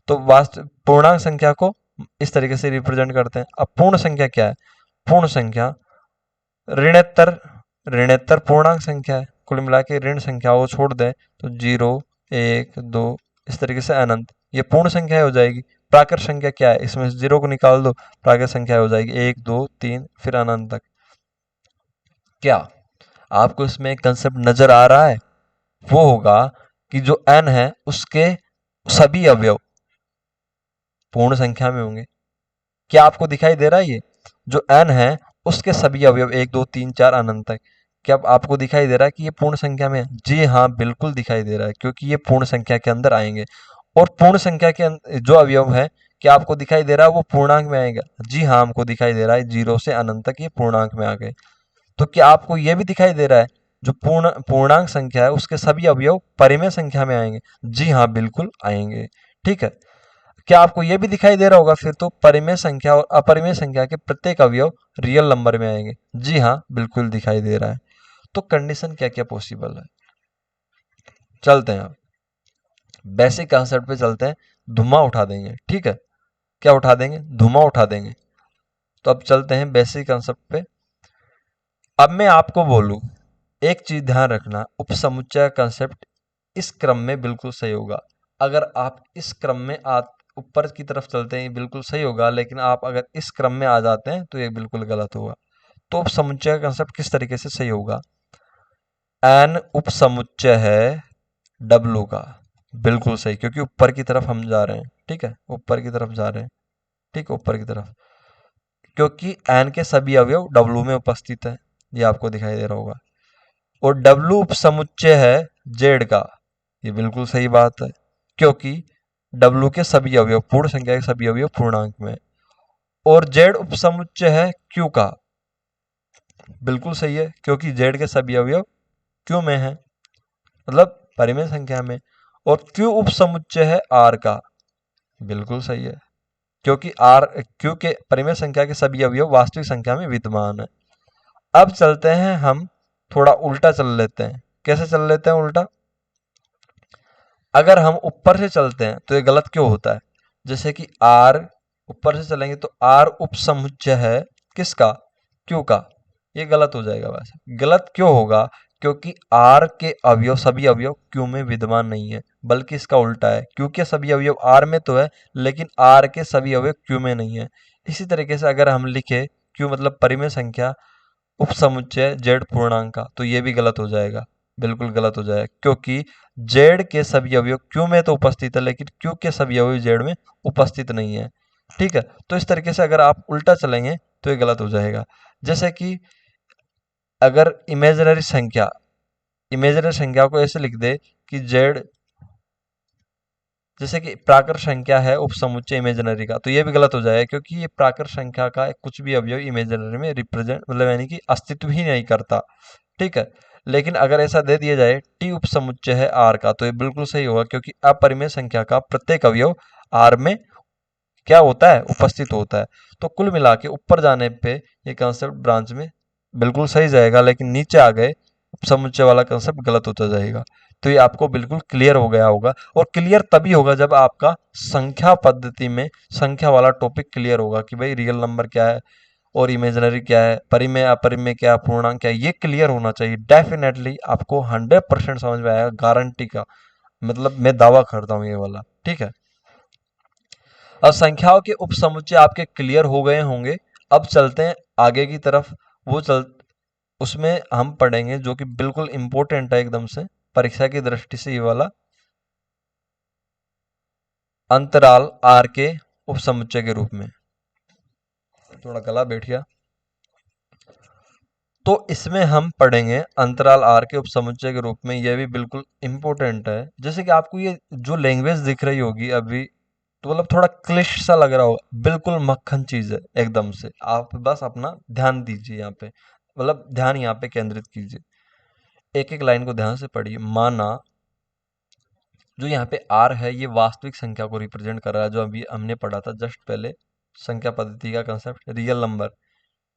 तो वास्तव पूर्णांक संख्या को इस तरीके से रिप्रेजेंट करते हैं। अब पूर्ण संख्या क्या है, पूर्ण संख्या ऋणोत्तर ऋणोत्तर पूर्णांक संख्या है। कुल मिला के ऋण संख्याओं को छोड़ दें तो जीरो, एक, दो, इस तरीके से अनंत, ये पूर्ण संख्या हो जाएगी। प्राकृत संख्या क्या है, इसमें जीरो को निकाल दो, प्राकृत संख्या हो जाएगी एक, दो, तीन, फिर अनंत तक। क्या आपको इसमें एक कंसेप्ट नजर आ रहा है, वो होगा कि जो n है उसके सभी अवयव पूर्ण संख्या में होंगे। क्या आपको दिखाई दे रहा है, ये जो n है उसके सभी अवयव एक, दो, तीन, चार, अनंत तक, क्या आपको दिखाई दे रहा है कि ये पूर्ण संख्या में है? जी हाँ, बिल्कुल दिखाई दे रहा है, क्योंकि ये पूर्ण संख्या के अंदर आएंगे। और पूर्ण संख्या के जो अवयव है, क्या आपको दिखाई दे रहा है वो पूर्णांक में आएगा? जी हाँ, हमको दिखाई दे रहा है, जीरो से अनंत तक ये पूर्णांक में आ गए। तो क्या आपको ये भी दिखाई दे रहा है जो पूर्णांक संख्या है उसके सभी अवयव परिमेय संख्या में आएंगे? जी हाँ, बिल्कुल आएंगे, ठीक है। क्या आपको यह भी दिखाई दे रहा होगा फिर तो परिमेय संख्या और अपरिमेय संख्या के प्रत्येक अवयव रियल नंबर में आएंगे? जी हाँ, बिल्कुल दिखाई दे रहा है। तो कंडीशन क्या क्या पॉसिबल है, चलते हैं अब बेसिक कंसेप्ट पे चलते हैं, धुआं उठा देंगे, ठीक है। क्या उठा देंगे, धुआं उठा देंगे। तो अब चलते हैं बेसिक कंसेप्ट पे। अब मैं आपको बोलूं, एक चीज ध्यान रखना, उपसमुच्चय कंसेप्ट इस क्रम में बिल्कुल सही होगा। अगर आप इस क्रम में ऊपर की तरफ चलते हैं बिल्कुल सही होगा, लेकिन आप अगर इस क्रम में आ जाते हैं तो ये बिल्कुल गलत होगा। तो उपसमुच्चय का कंसेप्ट किस तरीके से सही होगा, एन उपसमुच्चय है डब्लू का, बिल्कुल सही, क्योंकि ऊपर की तरफ हम जा रहे हैं, ठीक है, ऊपर की तरफ जा रहे हैं, ठीक है, ऊपर की तरफ, क्योंकि एन के सभी अवयव डब्लू में उपस्थित है, ये आपको दिखाई दे रहा होगा। और डब्लू उपसमुच्चय है जेड का, ये बिल्कुल सही बात है, क्योंकि W के सभी अवयव पूर्ण संख्या के सभी अवयव पूर्णांक में, और Z उपसमुच्चय है Q का। बिल्कुल सही है, क्योंकि Z के सभी अवयव Q में है, मतलब परिमेय संख्या में। और Q उपसमुच्चय है R का। बिल्कुल सही है, क्योंकि R Q के परिमेय संख्या के सभी अवयव वास्तविक संख्या में विद्यमान है। अब चलते हैं हम थोड़ा उल्टा चल लेते हैं। कैसे चल लेते हैं उल्टा? अगर हम ऊपर से चलते हैं तो ये गलत क्यों होता है? जैसे कि R, ऊपर से चलेंगे तो R उपसमुच्चय है किसका? Q का। ये गलत हो जाएगा। वैसे गलत क्यों होगा? क्योंकि R के अवयव सभी अवयव Q में विद्यमान नहीं है, बल्कि इसका उल्टा है। Q के सभी अवयव R में तो है, लेकिन R के सभी अवयव Q में नहीं है। इसी तरीके से अगर हम लिखे Q मतलब परिमेय संख्या उपसमुच्चय Z पूर्णांक का, तो ये भी गलत हो जाएगा, बिल्कुल गलत हो जाएगा, क्योंकि Z के सभी अवयव Q में तो उपस्थित है, लेकिन Q के सभी अवयव Z में उपस्थित नहीं है। ठीक है, तो इस तरीके से अगर आप उल्टा चलेंगे तो ये गलत हो जाएगा। जैसे कि अगर इमेजनरी संख्या को ऐसे लिख दे कि Z, जैसे कि प्राकृत संख्या है उपसमुच्चय इमेजिनरी का, तो ये भी गलत हो जाएगा, क्योंकि ये प्राकृत संख्या का कुछ भी अवयव इमेजिनरी में रिप्रेजेंट मतलब यानी कि अस्तित्व ही नहीं करता। ठीक है, लेकिन अगर ऐसा दे दिया जाए टी उपसमुच्चय है आर का, तो ये बिल्कुल सही होगा, क्योंकि अपरिमेय संख्या का प्रत्येक अवयव आर में क्या होता है? उपस्थित होता है। तो कुल मिला के ऊपर जाने पे ये कंसेप्ट ब्रांच में बिल्कुल सही जाएगा, लेकिन नीचे आ गए उपसमुच्चय वाला कंसेप्ट गलत होता जाएगा। तो ये आपको बिल्कुल क्लियर हो गया होगा, और क्लियर तभी होगा जब आपका संख्या पद्धति में संख्या वाला टॉपिक क्लियर होगा कि भाई रियल नंबर क्या है और इमेजिनरी क्या है, परिमेय अपरिमेय क्या है, पूर्णांक क्या है। ये क्लियर होना चाहिए। डेफिनेटली आपको 100% समझ में आएगा, गारंटी का, मतलब मैं दावा करता हूँ ये वाला। ठीक है, अब संख्याओं के उपसमुच्चय आपके क्लियर हो गए होंगे। अब चलते हैं आगे की तरफ। वो चल उसमें हम पढ़ेंगे जो कि बिल्कुल इंपॉर्टेंट है एकदम से परीक्षा की दृष्टि से, ये वाला अंतराल आर के उपसमुच्चय के रूप में। थोड़ा गला बैठ गया। तो इसमें हम पढ़ेंगे अंतराल आर के उपसमुच्चय के रूप में। यह भी बिल्कुल इंपॉर्टेंट है। जैसे कि आपको ये जो लैंग्वेज दिख रही होगी अभी, तो मतलब थोड़ा क्लिष्ट सा लग रहा होगा, बिल्कुल मक्खन चीज है एकदम से। आप बस अपना ध्यान दीजिए यहाँ पे, मतलब ध्यान यहाँ पे केंद्रित कीजिए। एक एक लाइन को ध्यान से पढ़िए। माना जो यहाँ पे आर है ये वास्तविक संख्या को रिप्रेजेंट कर रहा है, जो अभी हमने पढ़ा था जस्ट पहले, संख्या पद्धति का कंसेप्ट, रियल नंबर,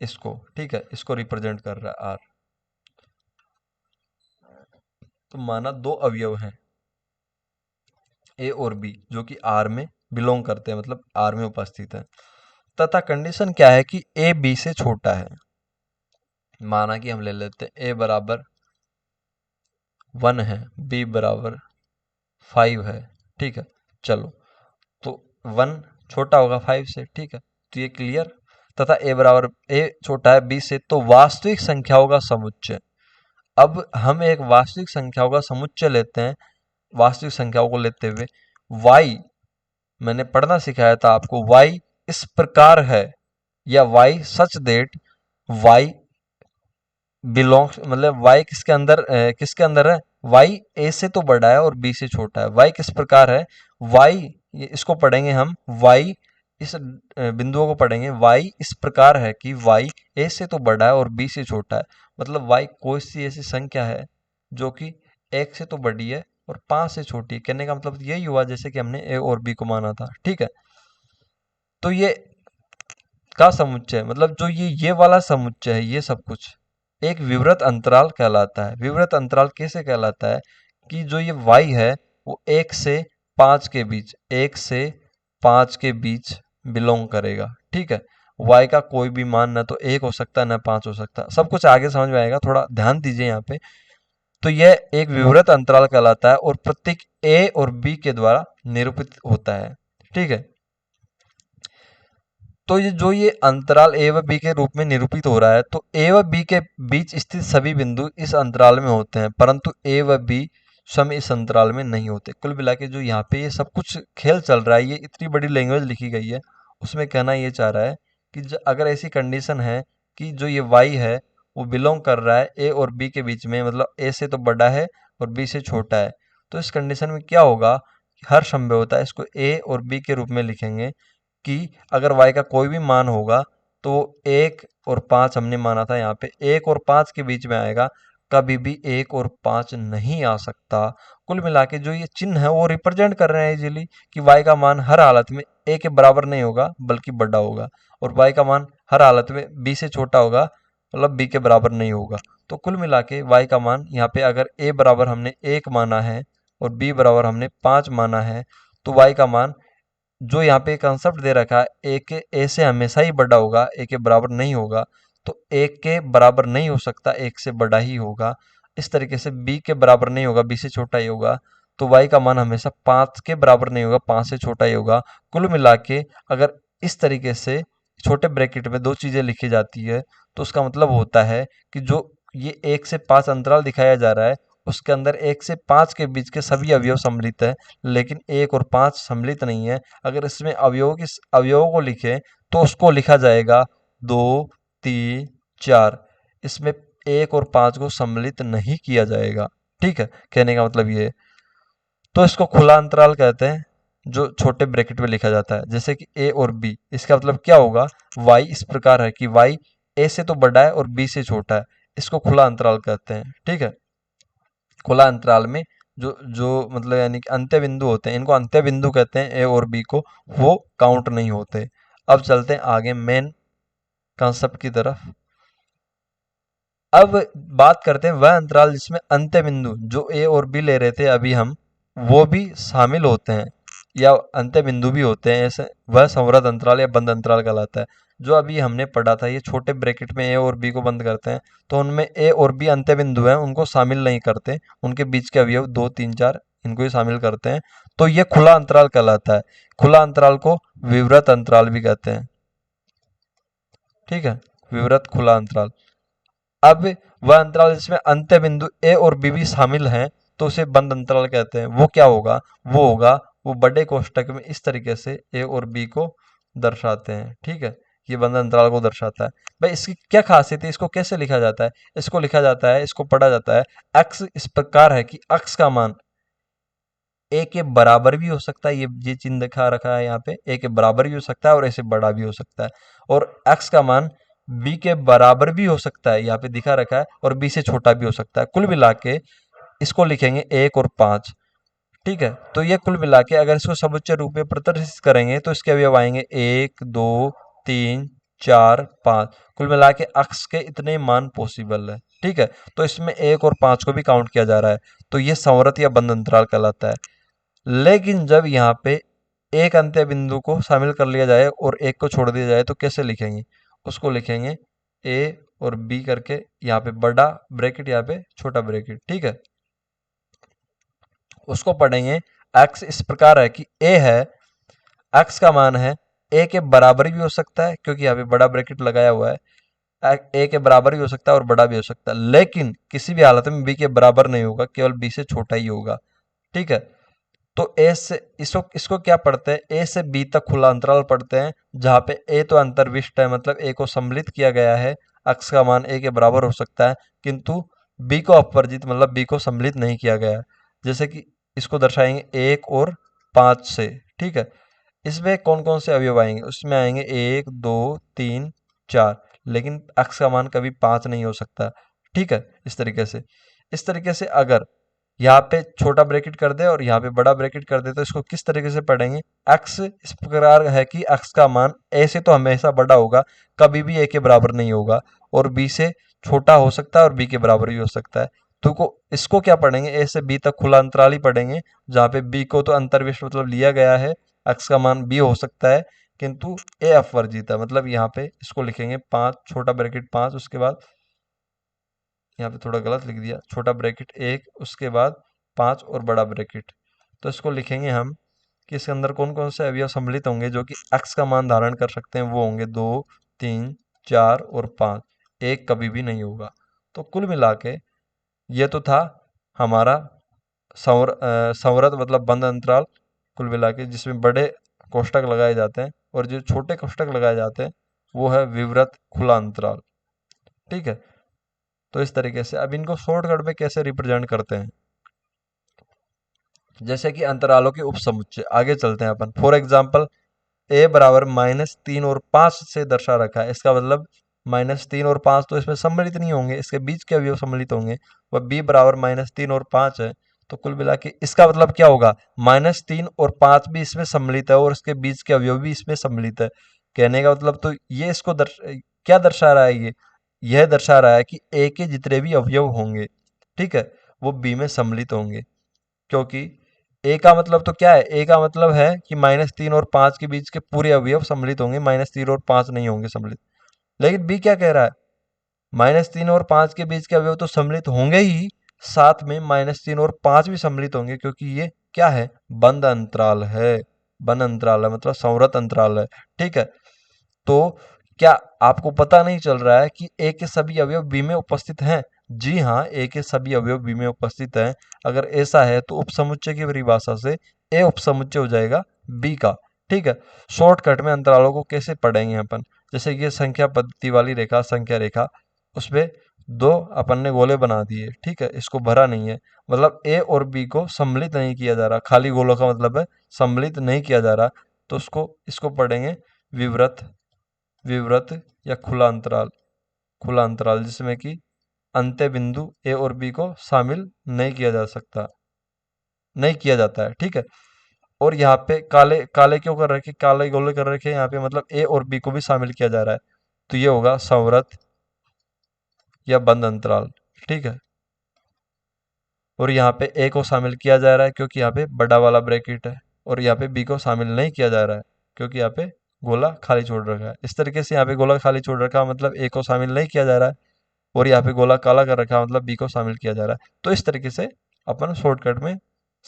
इसको, ठीक है, इसको रिप्रेजेंट कर रहा है आर। तो माना दो अवयव हैं ए और बी, जो कि आर में बिलोंग करते हैं, मतलब आर में उपस्थित है, तथा कंडीशन क्या है कि ए बी से छोटा है। माना कि हम ले लेते हैं ए बराबर 1 है, बी बराबर 5 है। ठीक है, चलो, तो 1 छोटा होगा 5 से। ठीक है, तो ये क्लियर। तथा ए बराबर, ए छोटा है बी से, तो वास्तविक संख्याओं का समुच्चय। अब हम एक वास्तविक संख्याओं का समुच्चय लेते हैं। वास्तविक संख्याओं को लेते हुए y, मैंने पढ़ना सिखाया था आपको, y इस प्रकार है, या y such that y belongs, मतलब y किसके अंदर है? y a से तो बड़ा है और b से छोटा है। y किस प्रकार है? y, इसको पढ़ेंगे हम, y इस बिंदुओं को पढ़ेंगे। y इस प्रकार है कि y a से तो बड़ा है और b से छोटा है। मतलब y कोई सी ऐसी संख्या है जो कि 1 से तो बड़ी है और 5 से छोटी है। कहने का मतलब यही हुआ जैसे कि हमने a और b को माना था। ठीक है, तो ये का समुच्चय, मतलब जो ये वाला समुच्चय है, ये सब कुछ एक विवृत अंतराल कहलाता है। विवृत अंतराल कैसे कहलाता है? कि जो ये y है वो 1 से 5 के बीच, 1 से 5 के बीच बिलोंग करेगा। ठीक है, y का कोई भी मान न तो 1 हो सकता न 5 हो सकता। सब कुछ आगे समझ में आएगा, थोड़ा ध्यान दीजिए यहाँ पे। तो यह एक विवृत अंतराल कहलाता है और प्रतीक a और b के द्वारा निरूपित होता है। ठीक है, तो ये अंतराल ए व बी के रूप में निरूपित हो रहा है, तो ए व बी के बीच स्थित सभी बिंदु इस अंतराल में होते हैं, परंतु ए व बी स्वयं इस अंतराल में नहीं होते। कुल मिला के जो यहाँ पे ये सब कुछ खेल चल रहा है, ये इतनी बड़ी लैंग्वेज लिखी गई है, उसमें कहना ये चाह रहा है कि अगर ऐसी कंडीशन है कि जो ये वाई है वो बिलोंग कर रहा है ए और बी के बीच में, मतलब ए से तो बड़ा है और बी से छोटा है, तो इस कंडीशन में क्या होगा, हर संभाव्यता इसको ए और बी के रूप में लिखेंगे कि अगर y का कोई भी मान होगा तो 1 और 5 हमने माना था, यहाँ पे 1 और 5 के बीच में आएगा, कभी भी 1 और 5 नहीं आ सकता। कुल मिला के जो ये चिन्ह है वो रिप्रेजेंट कर रहे हैं इजीली कि y का मान हर हालत में a के बराबर नहीं होगा बल्कि बड़ा होगा, और y का मान हर हालत में b से छोटा होगा मतलब b के बराबर नहीं होगा। तो कुल मिला के y का मान यहाँ पे अगर a बराबर हमने 1 माना है और b बराबर हमने 5 माना है, तो y का मान जो यहाँ पे कंसेप्ट दे रखा है ए से हमेशा ही बड़ा होगा, ए के बराबर नहीं होगा, तो ए के बराबर नहीं हो सकता, एक से बड़ा ही होगा। इस तरीके से बी के बराबर नहीं होगा, बी से छोटा ही होगा, तो वाई का मान हमेशा 5 के बराबर नहीं होगा, 5 से छोटा ही होगा। कुल मिला के अगर इस तरीके से छोटे ब्रैकेट में दो चीजें लिखी जाती है तो उसका मतलब होता है कि जो ये 1 से 5 अंतराल दिखाया जा रहा है उसके अंदर 1 से 5 के बीच के सभी अवयव सम्मिलित है, लेकिन 1 और 5 सम्मिलित नहीं है। अगर इसमें अवयवों को लिखें तो उसको लिखा जाएगा 2, 3, 4। इसमें 1 और 5 को सम्मिलित नहीं किया जाएगा। ठीक है, कहने का मतलब ये है। तो इसको खुला अंतराल कहते हैं जो छोटे ब्रैकेट में लिखा जाता है, जैसे कि ए और बी। इसका मतलब क्या होगा, वाई इस प्रकार है कि वाई ए से तो बड़ा है और बी से छोटा है, इसको खुला अंतराल कहते हैं। ठीक है, खुला अंतराल में जो जो मतलब यानी कि अंत्य बिंदु होते हैं, इनको अंत्य बिंदु कहते हैं, ए और बी को, वो काउंट नहीं होते। अब चलते हैं आगे मेन कॉन्सेप्ट की तरफ। अब बात करते हैं वह अंतराल जिसमें अंत्य बिंदु जो ए और बी ले रहे थे अभी हम, वो भी शामिल होते हैं या अंत्य बिंदु भी होते हैं। ऐसे वह संवृत अंतराल या बंद अंतराल कहलाता है। जो अभी हमने पढ़ा था, ये छोटे ब्रैकेट में ए और बी को बंद करते हैं, तो उनमें ए और बी अंत्य बिंदु हैं, उनको शामिल नहीं करते, उनके बीच के अवयव 2, 3, 4 इनको ही शामिल करते हैं, तो ये खुला अंतराल कहलाता है। खुला अंतराल को विवृत अंतराल भी कहते हैं। ठीक है, विवृत खुला अंतराल। अब वह अंतराल जिसमें अंत्य बिंदु ए और बी भी शामिल हैं तो उसे बंद अंतराल कहते हैं। वो क्या होगा, वो होगा, वो बड़े कोष्टक में इस तरीके से ए और बी को दर्शाते हैं। ठीक है, ये बंद अंतराल को दर्शाता है। भाई इसकी क्या खासियत है, इसको कैसे लिखा जाता है, इसको लिखा जाता है, इसको पढ़ा जाता है। अक्स इस प्रकार है कि अक्स का मान ए के बराबर भी हो सकता है, ये चिन्ह दिखा रखा है यहाँ पे, ए के बराबर भी हो सकता है और ए से बड़ा भी हो सकता है, और एक्स का मान बी के बराबर भी हो सकता है, यहाँ पे दिखा रखा है, और बी से छोटा भी हो सकता है। कुल मिला के इसको लिखेंगे 1 और 5। ठीक है, तो ये कुल मिला के अगर इसको समुच्च रूप में प्रदर्शित करेंगे तो इसके अवयव आएंगे 1, 2, 3, 4, 5। कुल मिला के अक्स के इतने मान पॉसिबल है। ठीक है, तो इसमें 1 और 5 को भी काउंट किया जा रहा है, तो ये संवृत या बंद अंतराल कहलाता है। लेकिन जब यहाँ पे एक अंत्य बिंदु को शामिल कर लिया जाए और एक को छोड़ दिया जाए तो कैसे लिखेंगे, उसको लिखेंगे ए और बी करके, यहाँ पे बड़ा ब्रैकेट, यहाँ पे छोटा ब्रैकेट। ठीक है, उसको पढ़ेंगे। एक्स इस प्रकार है कि ए है, एक्स का मान है ए के बराबर भी हो सकता है क्योंकि यहाँ पे बड़ा ब्रैकेट लगाया हुआ है, ए के बराबर भी हो सकता है और बड़ा भी हो सकता है, लेकिन किसी भी हालत में बी के बराबर नहीं होगा, केवल बी से छोटा ही होगा। ठीक है, तो ए से इसको इसको क्या पढ़ते हैं, ए से बी तक खुला अंतराल पढ़ते हैं, जहाँ पे ए तो अंतर्विष्ट है, मतलब ए को सम्मिलित किया गया है, अक्स का मान ए के बराबर हो सकता है, किंतु बी को अपवर्जित मतलब बी को सम्मिलित नहीं किया गया है। जैसे कि इसको दर्शाएंगे 1 और 5 से। ठीक है, इसमें कौन कौन से अवयव आएंगे, उसमें आएंगे 1, 2, 3, 4, लेकिन अक्स का मान कभी 5 नहीं हो सकता। ठीक है, इस तरीके से अगर यहाँ पे छोटा ब्रैकेट कर दे और यहाँ पे बड़ा ब्रैकेट कर दे तो इसको किस तरीके से पढ़ेंगे, एक्स इस प्रकार है कि एक्स का मान ए से तो हमेशा बड़ा होगा, कभी भी ए के बराबर नहीं होगा, और बी से छोटा हो सकता है और बी के बराबर भी हो सकता है। तो इसको क्या पढ़ेंगे, ए से बी तक खुला अंतराल ही पढ़ेंगे, जहाँ पे बी को तो अंतर्विष्ट मतलब लिया गया है, एक्स का मान बी हो सकता है, किंतु ए अपवर्जित है, मतलब यहाँ पे इसको लिखेंगे 5, छोटा ब्रैकेट 5, उसके बाद यहाँ पे थोड़ा गलत लिख दिया, छोटा ब्रैकेट 1, उसके बाद 5 और बड़ा ब्रैकेट। तो इसको लिखेंगे हम कि इसके अंदर कौन कौन से अवयव सम्मिलित होंगे जो कि एक्स का मान धारण कर सकते हैं, वो होंगे 2, 3, 4 और 5, एक कभी भी नहीं होगा। तो कुल मिला के ये तो था हमारा संवृत मतलब बंद अंतराल, कुल मिला के जिसमें बड़े कोष्टक लगाए जाते हैं और जो छोटे कोष्टक लगाए जाते हैं वो है विवृत खुला अंतराल। ठीक है, तो इस तरीके से अब इनको शॉर्टकट में कैसे रिप्रेजेंट करते हैं। जैसे कि अंतरालों के उपसमुच्चय। आगे चलते हैं अपन। फॉर एग्जाम्पल ए बराबर -3 और 5 से दर्शा रखा है। इसका मतलब -3 और 5 तो इसमें सम्मिलित नहीं होंगे, इसके बीच के अवयव सम्मिलित होंगे। वह बी बराबर -3 और 5 है। तो कुल मिला के इसका मतलब क्या होगा, -3 और 5 भी इसमें सम्मिलित है और इसके बीच के अवयव भी इसमें सम्मिलित है। कहने का मतलब तो ये इसको क्या दर्शा रहा है, ये यह दर्शा रहा है कि ए के जितने भी अवयव होंगे, ठीक है, वो बी में सम्मिलित होंगे। क्योंकि ए का मतलब तो क्या है, ए का मतलब है कि -3 और 5 के बीच के पूरे अवयव सम्मिलित होंगे, -3 और 5 नहीं होंगे सम्मिलित। लेकिन बी क्या कह रहा है, -3 और 5 के बीच के अवयव तो सम्मिलित होंगे ही, साथ में -3 और 5 भी सम्मिलित होंगे, क्योंकि ये क्या है, बंद अंतराल है। बंद अंतराल है मतलब संवृत अंतराल है। ठीक है, तो क्या आपको पता नहीं चल रहा है कि ए के सभी अवयव बी में उपस्थित हैं? जी हाँ, ए के सभी अवयव बी में उपस्थित हैं। अगर ऐसा है तो उपसमुच्चय की परिभाषा से ए उपसमुच्चय हो जाएगा बी का। ठीक है, शॉर्टकट में अंतरालों को कैसे पढ़ेंगे अपन, जैसे ये संख्या पद्धति वाली रेखा, संख्या रेखा, उसपे दो अपन ने गोले बना दिए। ठीक है, इसको भरा नहीं है, मतलब ए और बी को सम्मिलित नहीं किया जा रहा। खाली गोलों का मतलब है सम्मिलित नहीं किया जा रहा। तो उसको इसको पढ़ेंगे विवृत, विवृत या खुला अंतराल। खुला अंतराल जिसमें कि अंत्य बिंदु ए और बी को शामिल नहीं किया जा सकता, नहीं किया जाता है। ठीक है, और यहाँ पे काले काले क्यों कर रखे, काले गोले कर रखे यहाँ पे, मतलब ए और बी को भी शामिल किया जा रहा है। तो ये होगा संवृत या बंद अंतराल। ठीक है, और यहाँ पे ए को शामिल किया जा रहा है क्योंकि यहाँ पे बड़ा वाला ब्रैकेट है, और यहाँ पे बी को शामिल नहीं किया जा रहा है क्योंकि यहाँ पे गोला खाली छोड़ रखा है। इस तरीके से यहाँ पे गोला खाली छोड़ रखा मतलब ए को शामिल नहीं किया जा रहा है, और यहाँ पे गोला काला कर रखा मतलब बी को शामिल किया जा रहा है। तो इस तरीके से अपन शॉर्टकट में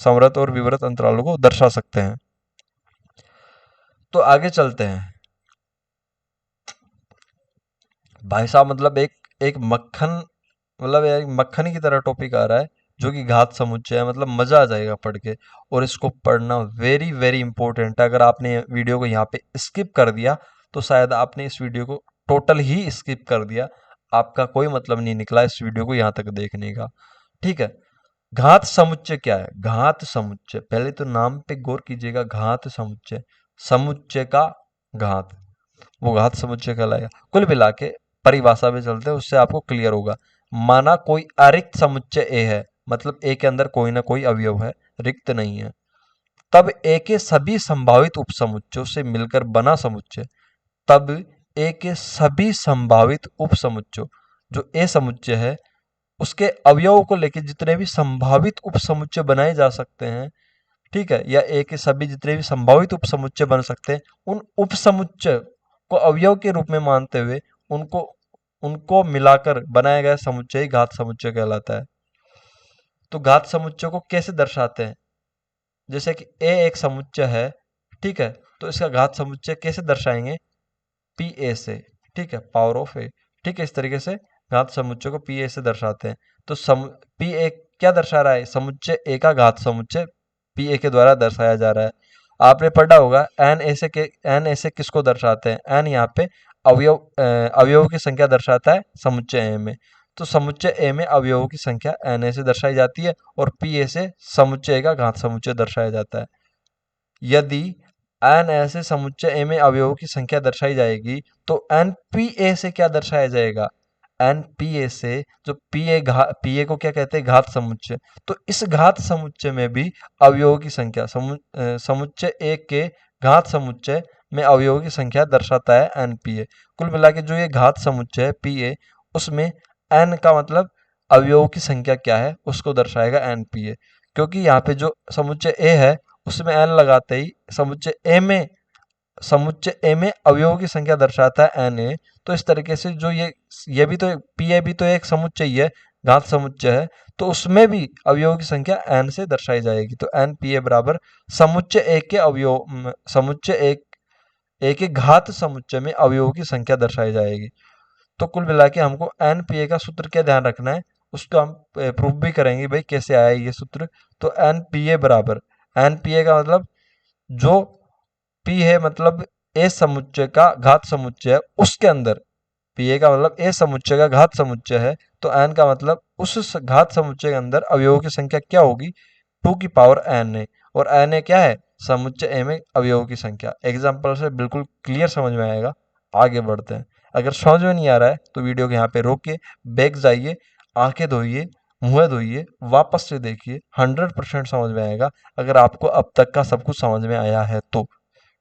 संवृत और विवृत अंतरालों को दर्शा सकते हैं। तो आगे चलते हैं भाई साहब, मतलब एक एक मक्खन, मतलब एक मक्खनी की तरह टॉपिक आ रहा है जो कि घात समुच्चय है। मतलब मजा आ जाएगा पढ़ के, और इसको पढ़ना वेरी वेरी इंपॉर्टेंट है। अगर आपने वीडियो को यहाँ पे स्किप कर दिया तो शायद आपने इस वीडियो को टोटल ही स्किप कर दिया, आपका कोई मतलब नहीं निकला इस वीडियो को यहाँ तक देखने का। ठीक है, घात समुच्चय क्या है? घात समुच्चय, पहले तो नाम पे गौर कीजिएगा। घात समुच्चय, समुच्चय का घात, वो घात समुच्चय कहलाएगा। कुल मिला के परिभाषा में चलते हैं, उससे आपको क्लियर होगा। माना कोई अरिक्त समुच्चय ए है, मतलब ए के अंदर कोई ना कोई अवयव है, रिक्त नहीं है, तब ए के सभी संभावित उपसमुच्चयों से मिलकर बना समुच्चय, तब ए के सभी संभावित उपसमुच्चयों, जो ए समुच्चय है उसके अवयवों को लेकर जितने भी संभावित उपसमुच्चय बनाए जा सकते हैं, ठीक है, या ए के सभी जितने भी संभावित उपसमुच्चय बन सकते हैं, उन उपसमुच्चय को अवयव के रूप में मानते हुए उनको उनको मिलाकर बनाया गया समुच्चय ही घात समुच्चय कहलाता है। तो घात समुच्चय को कैसे दर्शाते हैं, जैसे कि ए एक समुच्चय है, ठीक है, तो इसका घात समुच्चय कैसे दर्शाएंगे, पी ए से। ठीक है, पावर ऑफ ए। ठीक है, इस तरीके से घात समुच्चय को पी ए से दर्शाते हैं। तो पी ए क्या दर्शा रहा है, समुच्चय ए का घात समुच्चय पी ए के द्वारा दर्शाया जा रहा है। आपने पढ़ा होगा एन ए से एन ए से किसको दर्शाते हैं, एन यहाँ पे अवयवों की संख्या दर्शाता है समुच्चय ए में। तो समुच्चय ए में अवयवों की संख्या एन ए से दर्शाई जाती है, और पी ए से समुच्चय ए का घात समुच्चय दर्शाया जाता है। यदि एन ऐसे समुच्चय ए में अवयवों की संख्या दर्शाई जाएगी तो एन पी ए से क्या दर्शाया जाएगा, एन पी ए से, जो पी ए को क्या कहते हैं, घात समुच्चय। तो इस घात समुच्चय में भी अवयवों की संख्या समुच्चय ए के घात समुच्चय में अवयवों की संख्या दर्शाता है एन पी ए। कुल मिला के जो ये घात समुच्चय है पी ए, उसमें एन का मतलब अवयवों की संख्या क्या है उसको दर्शाएगा एन पी ए। क्योंकि यहाँ पे जो समुच्चय ए है उसमें एन लगाते ही समुच्चय ए में अवयवों की संख्या दर्शाता है एन ए। तो इस तरीके से जो ये भी तो पी ए भी तो एक समुच्चय ही है, घात समुच्चय है, तो उसमें भी अवयवों की संख्या एन से दर्शाई जाएगी। तो एन पी ए बराबर समुच्चय ए के अवयव, समुच्चय ए के घात समुच्चय में अवयवों की संख्या दर्शाई जाएगी। तो कुल मिला के हमको एन पी ए का सूत्र क्या ध्यान रखना है, उसको हम प्रूफ भी करेंगे भाई कैसे आया ये सूत्र। तो एन पी ए बराबर, एन पी ए का मतलब जो पी है मतलब ए समुच्चय का घात समुच्चय है उसके अंदर, पी ए का मतलब ए समुच्चय का घात समुच्चय है, तो एन का मतलब उस घात समुच्चय के अंदर अवयवों की संख्या क्या होगी, टू की पावर एन ए, और एन ए क्या है, समुच्चय ए में अवयवों की संख्या। एग्जाम्पल से बिल्कुल क्लियर समझ में आएगा। आगे बढ़ते हैं। अगर समझ में नहीं आ रहा है तो वीडियो को यहाँ पे रोकिए, बैक जाइए, आंखें धोइए, मुंह धोइए, वापस से देखिए, 100% समझ में आएगा अगर आपको अब तक का सब कुछ समझ में आया है तो।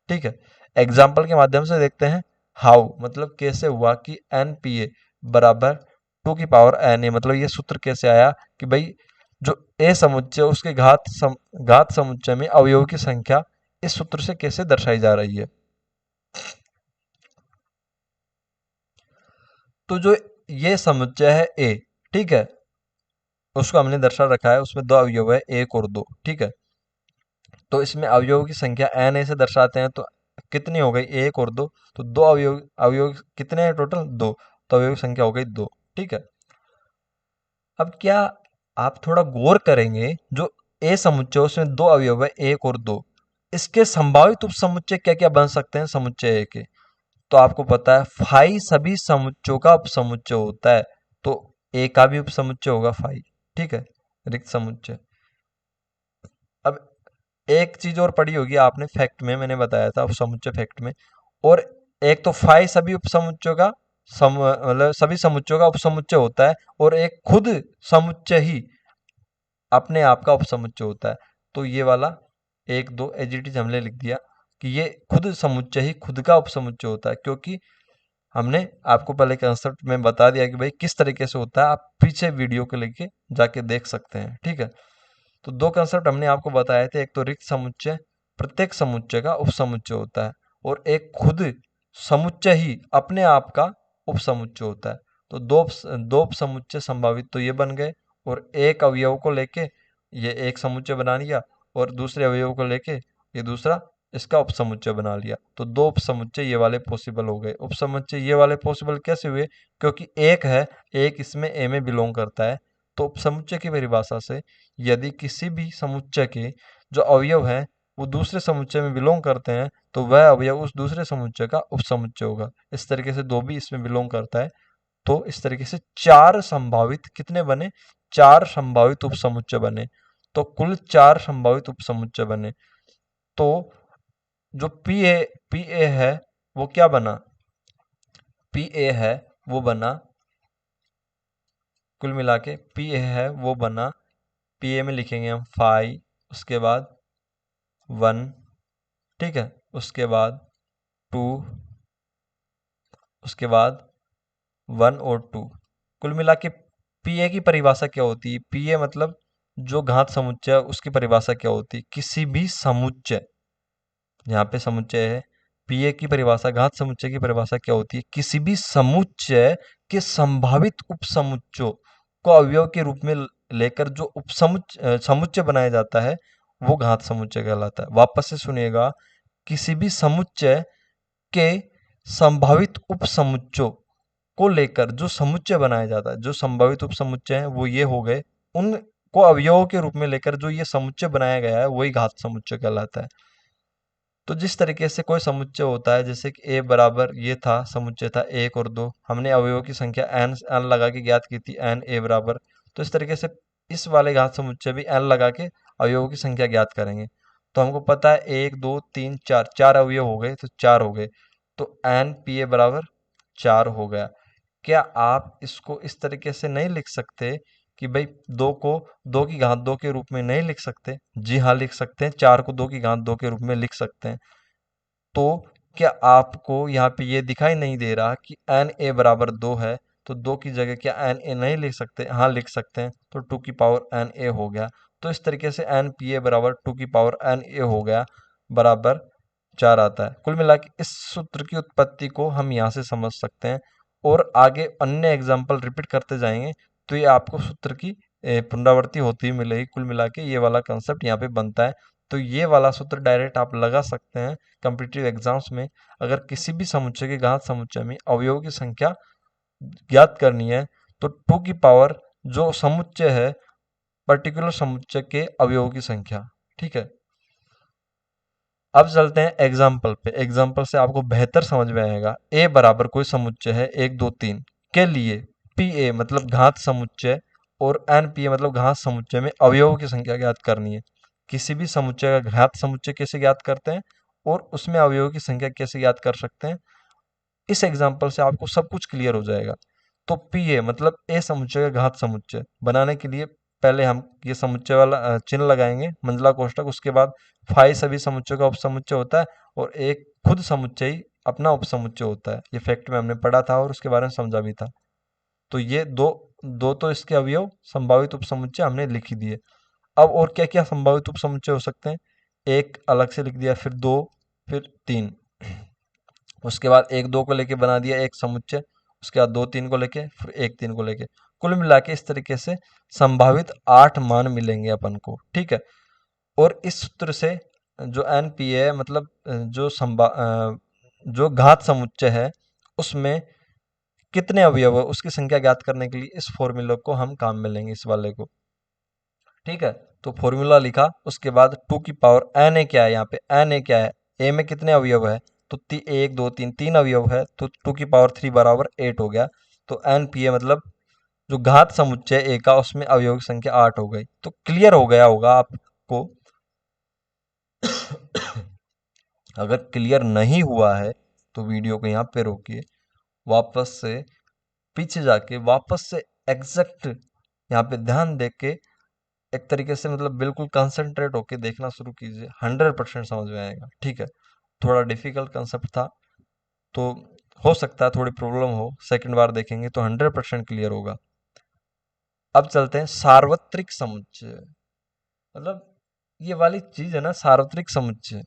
ठीक है, एग्जाम्पल के माध्यम से देखते हैं। हाउ मतलब कैसे हुआ कि एन पी ए बराबर टू की पावर एन ए, मतलब ये सूत्र कैसे आया कि भाई जो ए समुच्चय उसके घात समुच्चय में अवयवों की संख्या इस सूत्र से कैसे दर्शाई जा रही है। तो जो ये समुच्चय है ए, ठीक है, उसको हमने दर्शा रखा है, उसमें दो अवयव है, एक और दो। ठीक है, तो इसमें अवयवों की संख्या एन ए से दर्शाते हैं, तो कितनी हो गई, एक और दो, तो दो अवयव। अवयव कितने हैं टोटल, दो, तो अवयव की संख्या हो गई दो। ठीक है, अब क्या आप थोड़ा गौर करेंगे, जो ए समुच्चय उसमें दो अवयव है, एक और दो, इसके संभावित उपसमुच्चय क्या क्या बन सकते हैं समुच्चय ए के। तो आपको पता है फाई सभी समुच्चयों का उपसमुच्चय होता है, तो ए का भी उपसमुच्चय होगा फाई। ठीक है, रिक्त समुच्चय। अब एक चीज और पढ़ी होगी आपने फैक्ट में, मैंने बताया था उपसमुच्चय फैक्ट में। और एक तो फाई सभी उपसमुच्चयों का मतलब सभी समुच्चयों का उपसमुच्चय होता है, और एक खुद समुच्चय ही अपने आप का उपसमुच्चय होता है। तो ये वाला एक दो एजिटिज हमने लिख दिया कि ये खुद समुच्चय ही खुद का उपसमुच्चय होता है, क्योंकि हमने आपको पहले कंसेप्ट में बता दिया कि भाई किस तरीके से होता है। आप पीछे वीडियो को लेके जाके देख सकते हैं। ठीक है, तो दो कंसेप्ट हमने आपको बताए थे, एक तो रिक्त समुच्चय, प्रत्येक समुच्चय का उपसमुच्चय होता है, और एक खुद समुच्चय ही अपने आप का उपसमुच्चय होता है। तो दो उपसमुच्चय संभावित तो ये बन गए, और एक अवयव को लेके ये एक समुच्चय बना लिया, और दूसरे अवयव को लेके ये दूसरा इसका उपसमुच्चय बना लिया। तो दो उपसमुच्चय ये वाले पॉसिबल हो गए। उपसमुच्चय ये वाले पॉसिबल कैसे हुए, क्योंकि एक है, एक इसमें ए में बिलोंग करता है। तो उपसमुच्चय की परिभाषा से यदि किसी भी समुच्चय के जो अवयव हैं वो दूसरे समुच्चय में बिलोंग करते हैं, तो वह अवयव उस दूसरे समुच्चय का उपसमुच्चय होगा। इस तरीके से दो भी इसमें बिलोंग करता है, तो इस तरीके से चार संभावित कितने बने, चार संभावित उपसमुच्चय बने। तो कुल चार संभावित उपसमुच्चय बने। तो जो पी ए है वो क्या बना, पी ए है वो बना, कुल मिला के पी ए है वो बना, पी ए में लिखेंगे हम फाइव, उसके बाद वन, ठीक है, उसके बाद टू, उसके बाद वन और टू। कुल मिला के पी ए की परिभाषा क्या होती है, पी ए मतलब जो घात समुच्चय है उसकी परिभाषा क्या होती है, किसी भी समुच्चय, यहाँ पे समुच्चय है, पी ए की परिभाषा, घात समुच्चय की परिभाषा क्या होती है, किसी भी समुच्चय के संभावित उपसमुच्चयों को अवयव के रूप में लेकर जो समुच्चय बनाया जाता है वो घात समुच्चय कहलाता है। वापस से सुनिएगा, किसी भी समुच्चय के संभावित उपसमुच्चयों को लेकर जो समुच्चय बनाया जाता है, जो संभावित उपसमुच्चय हैं वो ये हो गए, उनको अवयवों के रूप में लेकर जो ये समुच्चय बनाया गया है वही घात समुच्चय कहलाता है। तो जिस तरीके से कोई समुच्चय होता है, जैसे कि ए बराबर ये था, समुच्चय था एक और दो, हमने अवयवों की संख्या एन लगा के ज्ञात की थी, एन ए बराबर, तो इस तरीके से इस वाले घात समुच्चय भी एन लगा के अवयवों की संख्या ज्ञात करेंगे। तो हमको पता है एक दो तीन चार, चार अवयव हो गए, तो चार हो गए, तो एन पी ए बराबर चार हो गया। क्या आप इसको इस तरीके से नहीं लिख सकते कि भाई दो को दो की घात दो के रूप में नहीं लिख सकते? जी हाँ, लिख सकते हैं, चार को दो की घात दो के रूप में लिख सकते हैं। तो क्या आपको यहाँ पे ये दिखाई नहीं दे रहा कि एन ए बराबर दो है, तो दो की जगह क्या एन ए नहीं लिख सकते? हाँ, लिख सकते हैं, तो टू की पावर एन ए हो गया। तो इस तरीके से एन पी ए बराबर टू की पावर एन ए हो गया, बराबर चार आता है। कुल मिला के इस सूत्र की उत्पत्ति को हम यहाँ से समझ सकते हैं, और आगे अन्य एग्जाम्पल रिपीट करते जाएंगे तो ये आपको सूत्र की पुनरावृत्ति होती हुई मिलेगी। कुल मिला के ये वाला कंसेप्ट यहाँ पे बनता है। तो ये वाला सूत्र डायरेक्ट आप लगा सकते हैं कॉम्पिटिटिव एग्जाम्स में। अगर किसी भी समुच्चय के घात समुच्चय में अवयवों की संख्या ज्ञात करनी है, तो टू की पावर जो समुच्चय है, पर्टिकुलर समुच्चय के अवयवों की संख्या। ठीक है, अब चलते हैं एग्जाम्पल पे। एग्जाम्पल से आपको बेहतर समझ में आएगा। ए बराबर कोई समुच्चय है एक दो तीन के लिए पी ए मतलब घात समुच्चय और एन पी ए मतलब घात समुच्चय में अवयवों की संख्या ज्ञात करनी है। किसी भी समुच्चय का घात समुच्चय कैसे ज्ञात करते हैं और उसमें अवयवों की संख्या कैसे ज्ञात कर सकते हैं, इस एग्जाम्पल से आपको सब कुछ क्लियर हो जाएगा। तो पी ए मतलब ए समुच्चय का घात समुच्चय बनाने के लिए पहले हम ये समुच्चय वाला चिन्ह लगाएंगे मंझला कोष्ठक, उसके बाद फाई सभी समुच्चयों का उपसमुच्चय होता है और एक खुद समुच्चय ही अपना उपसमुच्चय होता है। ये फैक्ट में हमने पढ़ा था और उसके बारे में समझा भी था। तो ये दो दो तो इसके अवयव संभावित उपसमुच्चय हमने लिख ही दिए। अब और क्या क्या संभावित उपसमुच्चय हो सकते हैं, एक अलग से लिख दिया, फिर दो, फिर तीन, उसके बाद एक दो को लेके बना दिया एक समुच्चय, उसके बाद दो तीन को लेके, फिर एक तीन को लेके, कुल मिला के इस तरीके से संभावित 8 मान मिलेंगे अपन को। ठीक है, और इस सूत्र से जो एन पी है मतलब जो घात समुच्चय है उसमें कितने अवयव है उसकी संख्या ज्ञात करने के लिए इस फॉर्मूले को हम काम में लेंगे, इस वाले को। ठीक है, तो फॉर्मूला लिखा, उसके बाद 2 की पावर एन ए क्या है, यहाँ पे एन ए क्या है, ए में कितने अवयव है, तो एक दो तीन, तीन अवयव है, तो 2 की पावर 3 बराबर 8 हो गया। तो एन पी ए मतलब जो घात समुच्चय ए का उसमें अवयव की संख्या 8 हो गई। तो क्लियर हो गया होगा आपको। अगर क्लियर नहीं हुआ है तो वीडियो को यहाँ पे रोकिए, वापस से पीछे जाके वापस से एग्जैक्ट यहाँ पे ध्यान दे के एक तरीके से मतलब बिल्कुल कंसंट्रेट होके देखना शुरू कीजिए, 100% समझ में आएगा। ठीक है, थोड़ा डिफिकल्ट कंसेप्ट था तो हो सकता है थोड़ी प्रॉब्लम हो, सेकंड बार देखेंगे तो 100% क्लियर होगा। अब चलते हैं सार्वत्रिक समुच्चय, मतलब ये वाली चीज है ना सार्वत्रिक समुच्चय,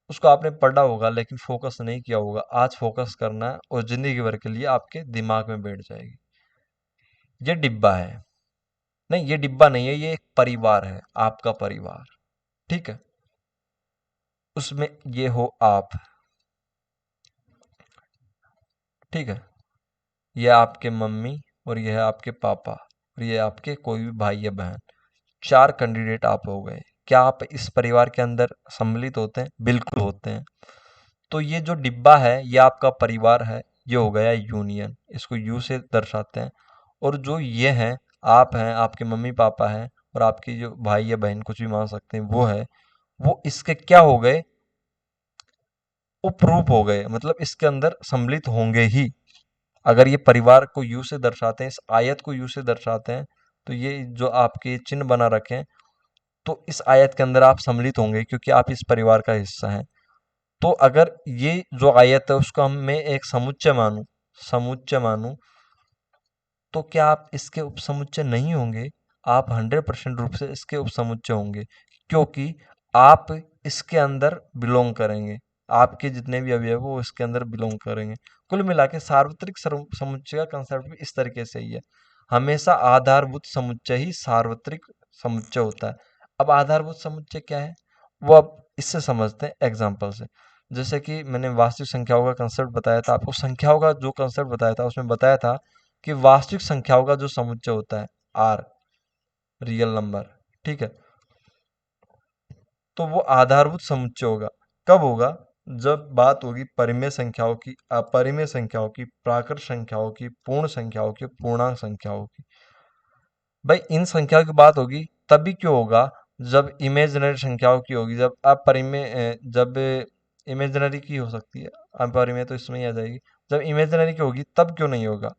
उसको आपने पढ़ा होगा लेकिन फोकस नहीं किया होगा। आज फोकस करना है और जिंदगी भर के लिए आपके दिमाग में बैठ जाएगी। ये डिब्बा है, नहीं ये डिब्बा नहीं है, ये एक परिवार है, आपका परिवार। ठीक है, उसमें ये हो आप, ठीक है, ये आपके मम्मी और ये है आपके पापा और ये आपके कोई भी भाई या बहन। 4 कैंडिडेट आप हो गए। क्या आप इस परिवार के अंदर सम्मिलित होते हैं? बिल्कुल होते हैं। तो ये जो डिब्बा है ये आपका परिवार है, ये हो गया यूनियन, इसको यू से दर्शाते हैं। और जो ये हैं, आप हैं, आपके मम्मी पापा हैं और आपकी जो भाई या बहन कुछ भी मान सकते हैं वो है, वो इसके क्या हो गए, उपरूप हो गए, मतलब इसके अंदर सम्मिलित होंगे ही। अगर ये परिवार को यू से दर्शाते हैं, इस आयत को यू से दर्शाते हैं, तो ये जो आपके चिन्ह बना रखे हैं, तो इस आयत के अंदर आप सम्मिलित होंगे क्योंकि आप इस परिवार का हिस्सा हैं। तो अगर ये जो आयत है उसको हम मैं एक समुच्चय मानूं, तो क्या आप इसके उपसमुच्चय नहीं होंगे? आप 100% रूप से इसके उपसमुच्चय होंगे क्योंकि आप इसके अंदर बिलोंग करेंगे। आपके जितने भी अवयव वो इसके अंदर बिलोंग करेंगे। कुल मिला के सार्वत्रिक समुच्चय का कंसेप्ट भी इस तरीके से ही है। हमेशा आधारभूत समुच्चय ही सार्वत्रिक समुच्चय होता है। अब आधारभूत समुच्चय क्या है वो अब इससे समझते हैं एग्जाम्पल से। जैसे कि मैंने वास्तविक संख्याओं का कंसेप्ट बताया था आपको, संख्याओं का जो कंसेप्ट बताया था उसमें बताया था कि वास्तविक संख्याओं का जो समुच्चय होता है आर, रियल नंबर, ठीक है, तो वो आधारभूत समुच्चय होगा। कब होगा? जब बात होगी परिमेय संख्याओं की, अपरिमेय संख्याओं की, प्राकृत संख्याओं की, पूर्ण संख्याओं की, पूर्णांक संख्याओं की। भाई इन संख्याओं की बात होगी तभी क्यों होगा जब इमेजिनरी संख्याओं की होगी, जब अपरिमेय जब इमेजिनरी की हो सकती है, अपरिमेय तो इसमें ही आ जाएगी। जब इमेजिनरी की होगी तब क्यों नहीं होगा?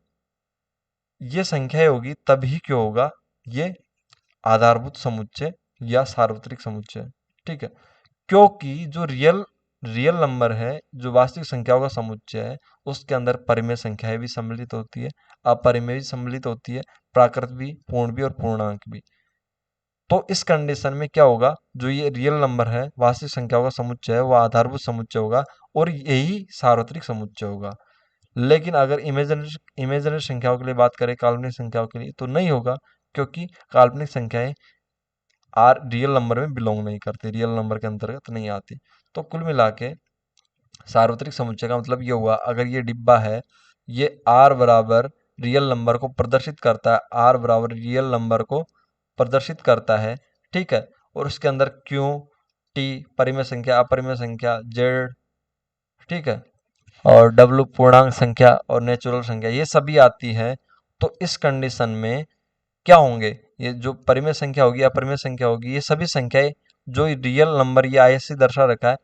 ये संख्याएं होगी तभी क्यों होगा? ये आधारभूत समुच्चय या सार्वत्रिक समुच्चय। ठीक है, क्योंकि जो रियल रियल नंबर है, जो वास्तविक संख्याओं का समुच्चय है, उसके अंदर परिमेय संख्याएं भी सम्मिलित होती है, अपरिमेय भी सम्मिलित होती है, प्राकृत भी, पूर्ण भी और पूर्णांक भी। तो इस कंडीशन में क्या होगा, जो ये रियल नंबर है, वास्तविक संख्याओं का समुच्चय है, वो आधारभूत समुच्चय होगा और यही सार्वत्रिक समुच्चय होगा। लेकिन अगर इमेजिनरी इमेजिनरी संख्याओं के लिए बात करें, काल्पनिक संख्याओं के लिए, तो नहीं होगा क्योंकि काल्पनिक संख्याएं आर रियल नंबर में बिलोंग नहीं करती, रियल नंबर के अंतर्गत नहीं आती। तो कुल मिला के सार्वत्रिक समुच्चय का मतलब ये हुआ, अगर ये डिब्बा है, ये आर बराबर रियल नंबर को प्रदर्शित करता है, आर बराबर रियल नंबर को प्रदर्शित करता है, ठीक है, और उसके अंदर क्यू, टी परिमेय संख्या, अपरिमेय संख्या, जेड, ठीक है, और डब्लू पूर्णांक संख्या और नेचुरल संख्या, ये सभी आती है। तो इस कंडीशन में क्या होंगे, ये जो परिमेय संख्या होगी, अपरिमेय संख्या होगी, ये सभी संख्याएं जो रियल नंबर ये आईएससी दर्शा रखा है,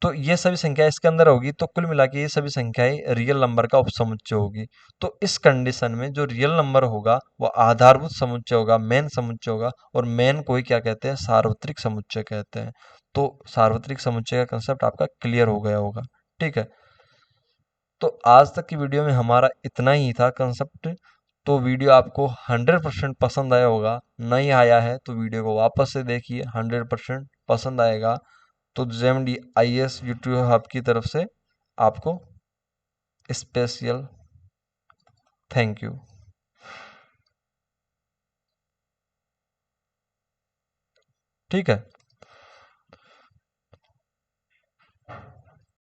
तो ये सभी संख्याएं इसके अंदर होगी, तो कुल मिला के ये सभी संख्याएं रियल नंबर का उपसमुच्चय होगी। तो इस कंडीशन में जो रियल नंबर होगा वो आधारभूत समुच्चय होगा, मेन समुच्चय होगा, और मेन को ही क्या कहते हैं, सार्वत्रिक समुच्चय कहते हैं। तो सार्वत्रिक समुच्चय का कंसेप्ट आपका क्लियर हो गया होगा। ठीक है, तो आज तक की वीडियो में हमारा इतना ही था कंसेप्ट। तो वीडियो आपको 100% पसंद आया होगा, नहीं आया है तो वीडियो को वापस से देखिए, 100% पसंद आएगा। तो जेएमडी आईएएस यूट्यूब हब की तरफ से आपको स्पेशल थैंक यू। ठीक है।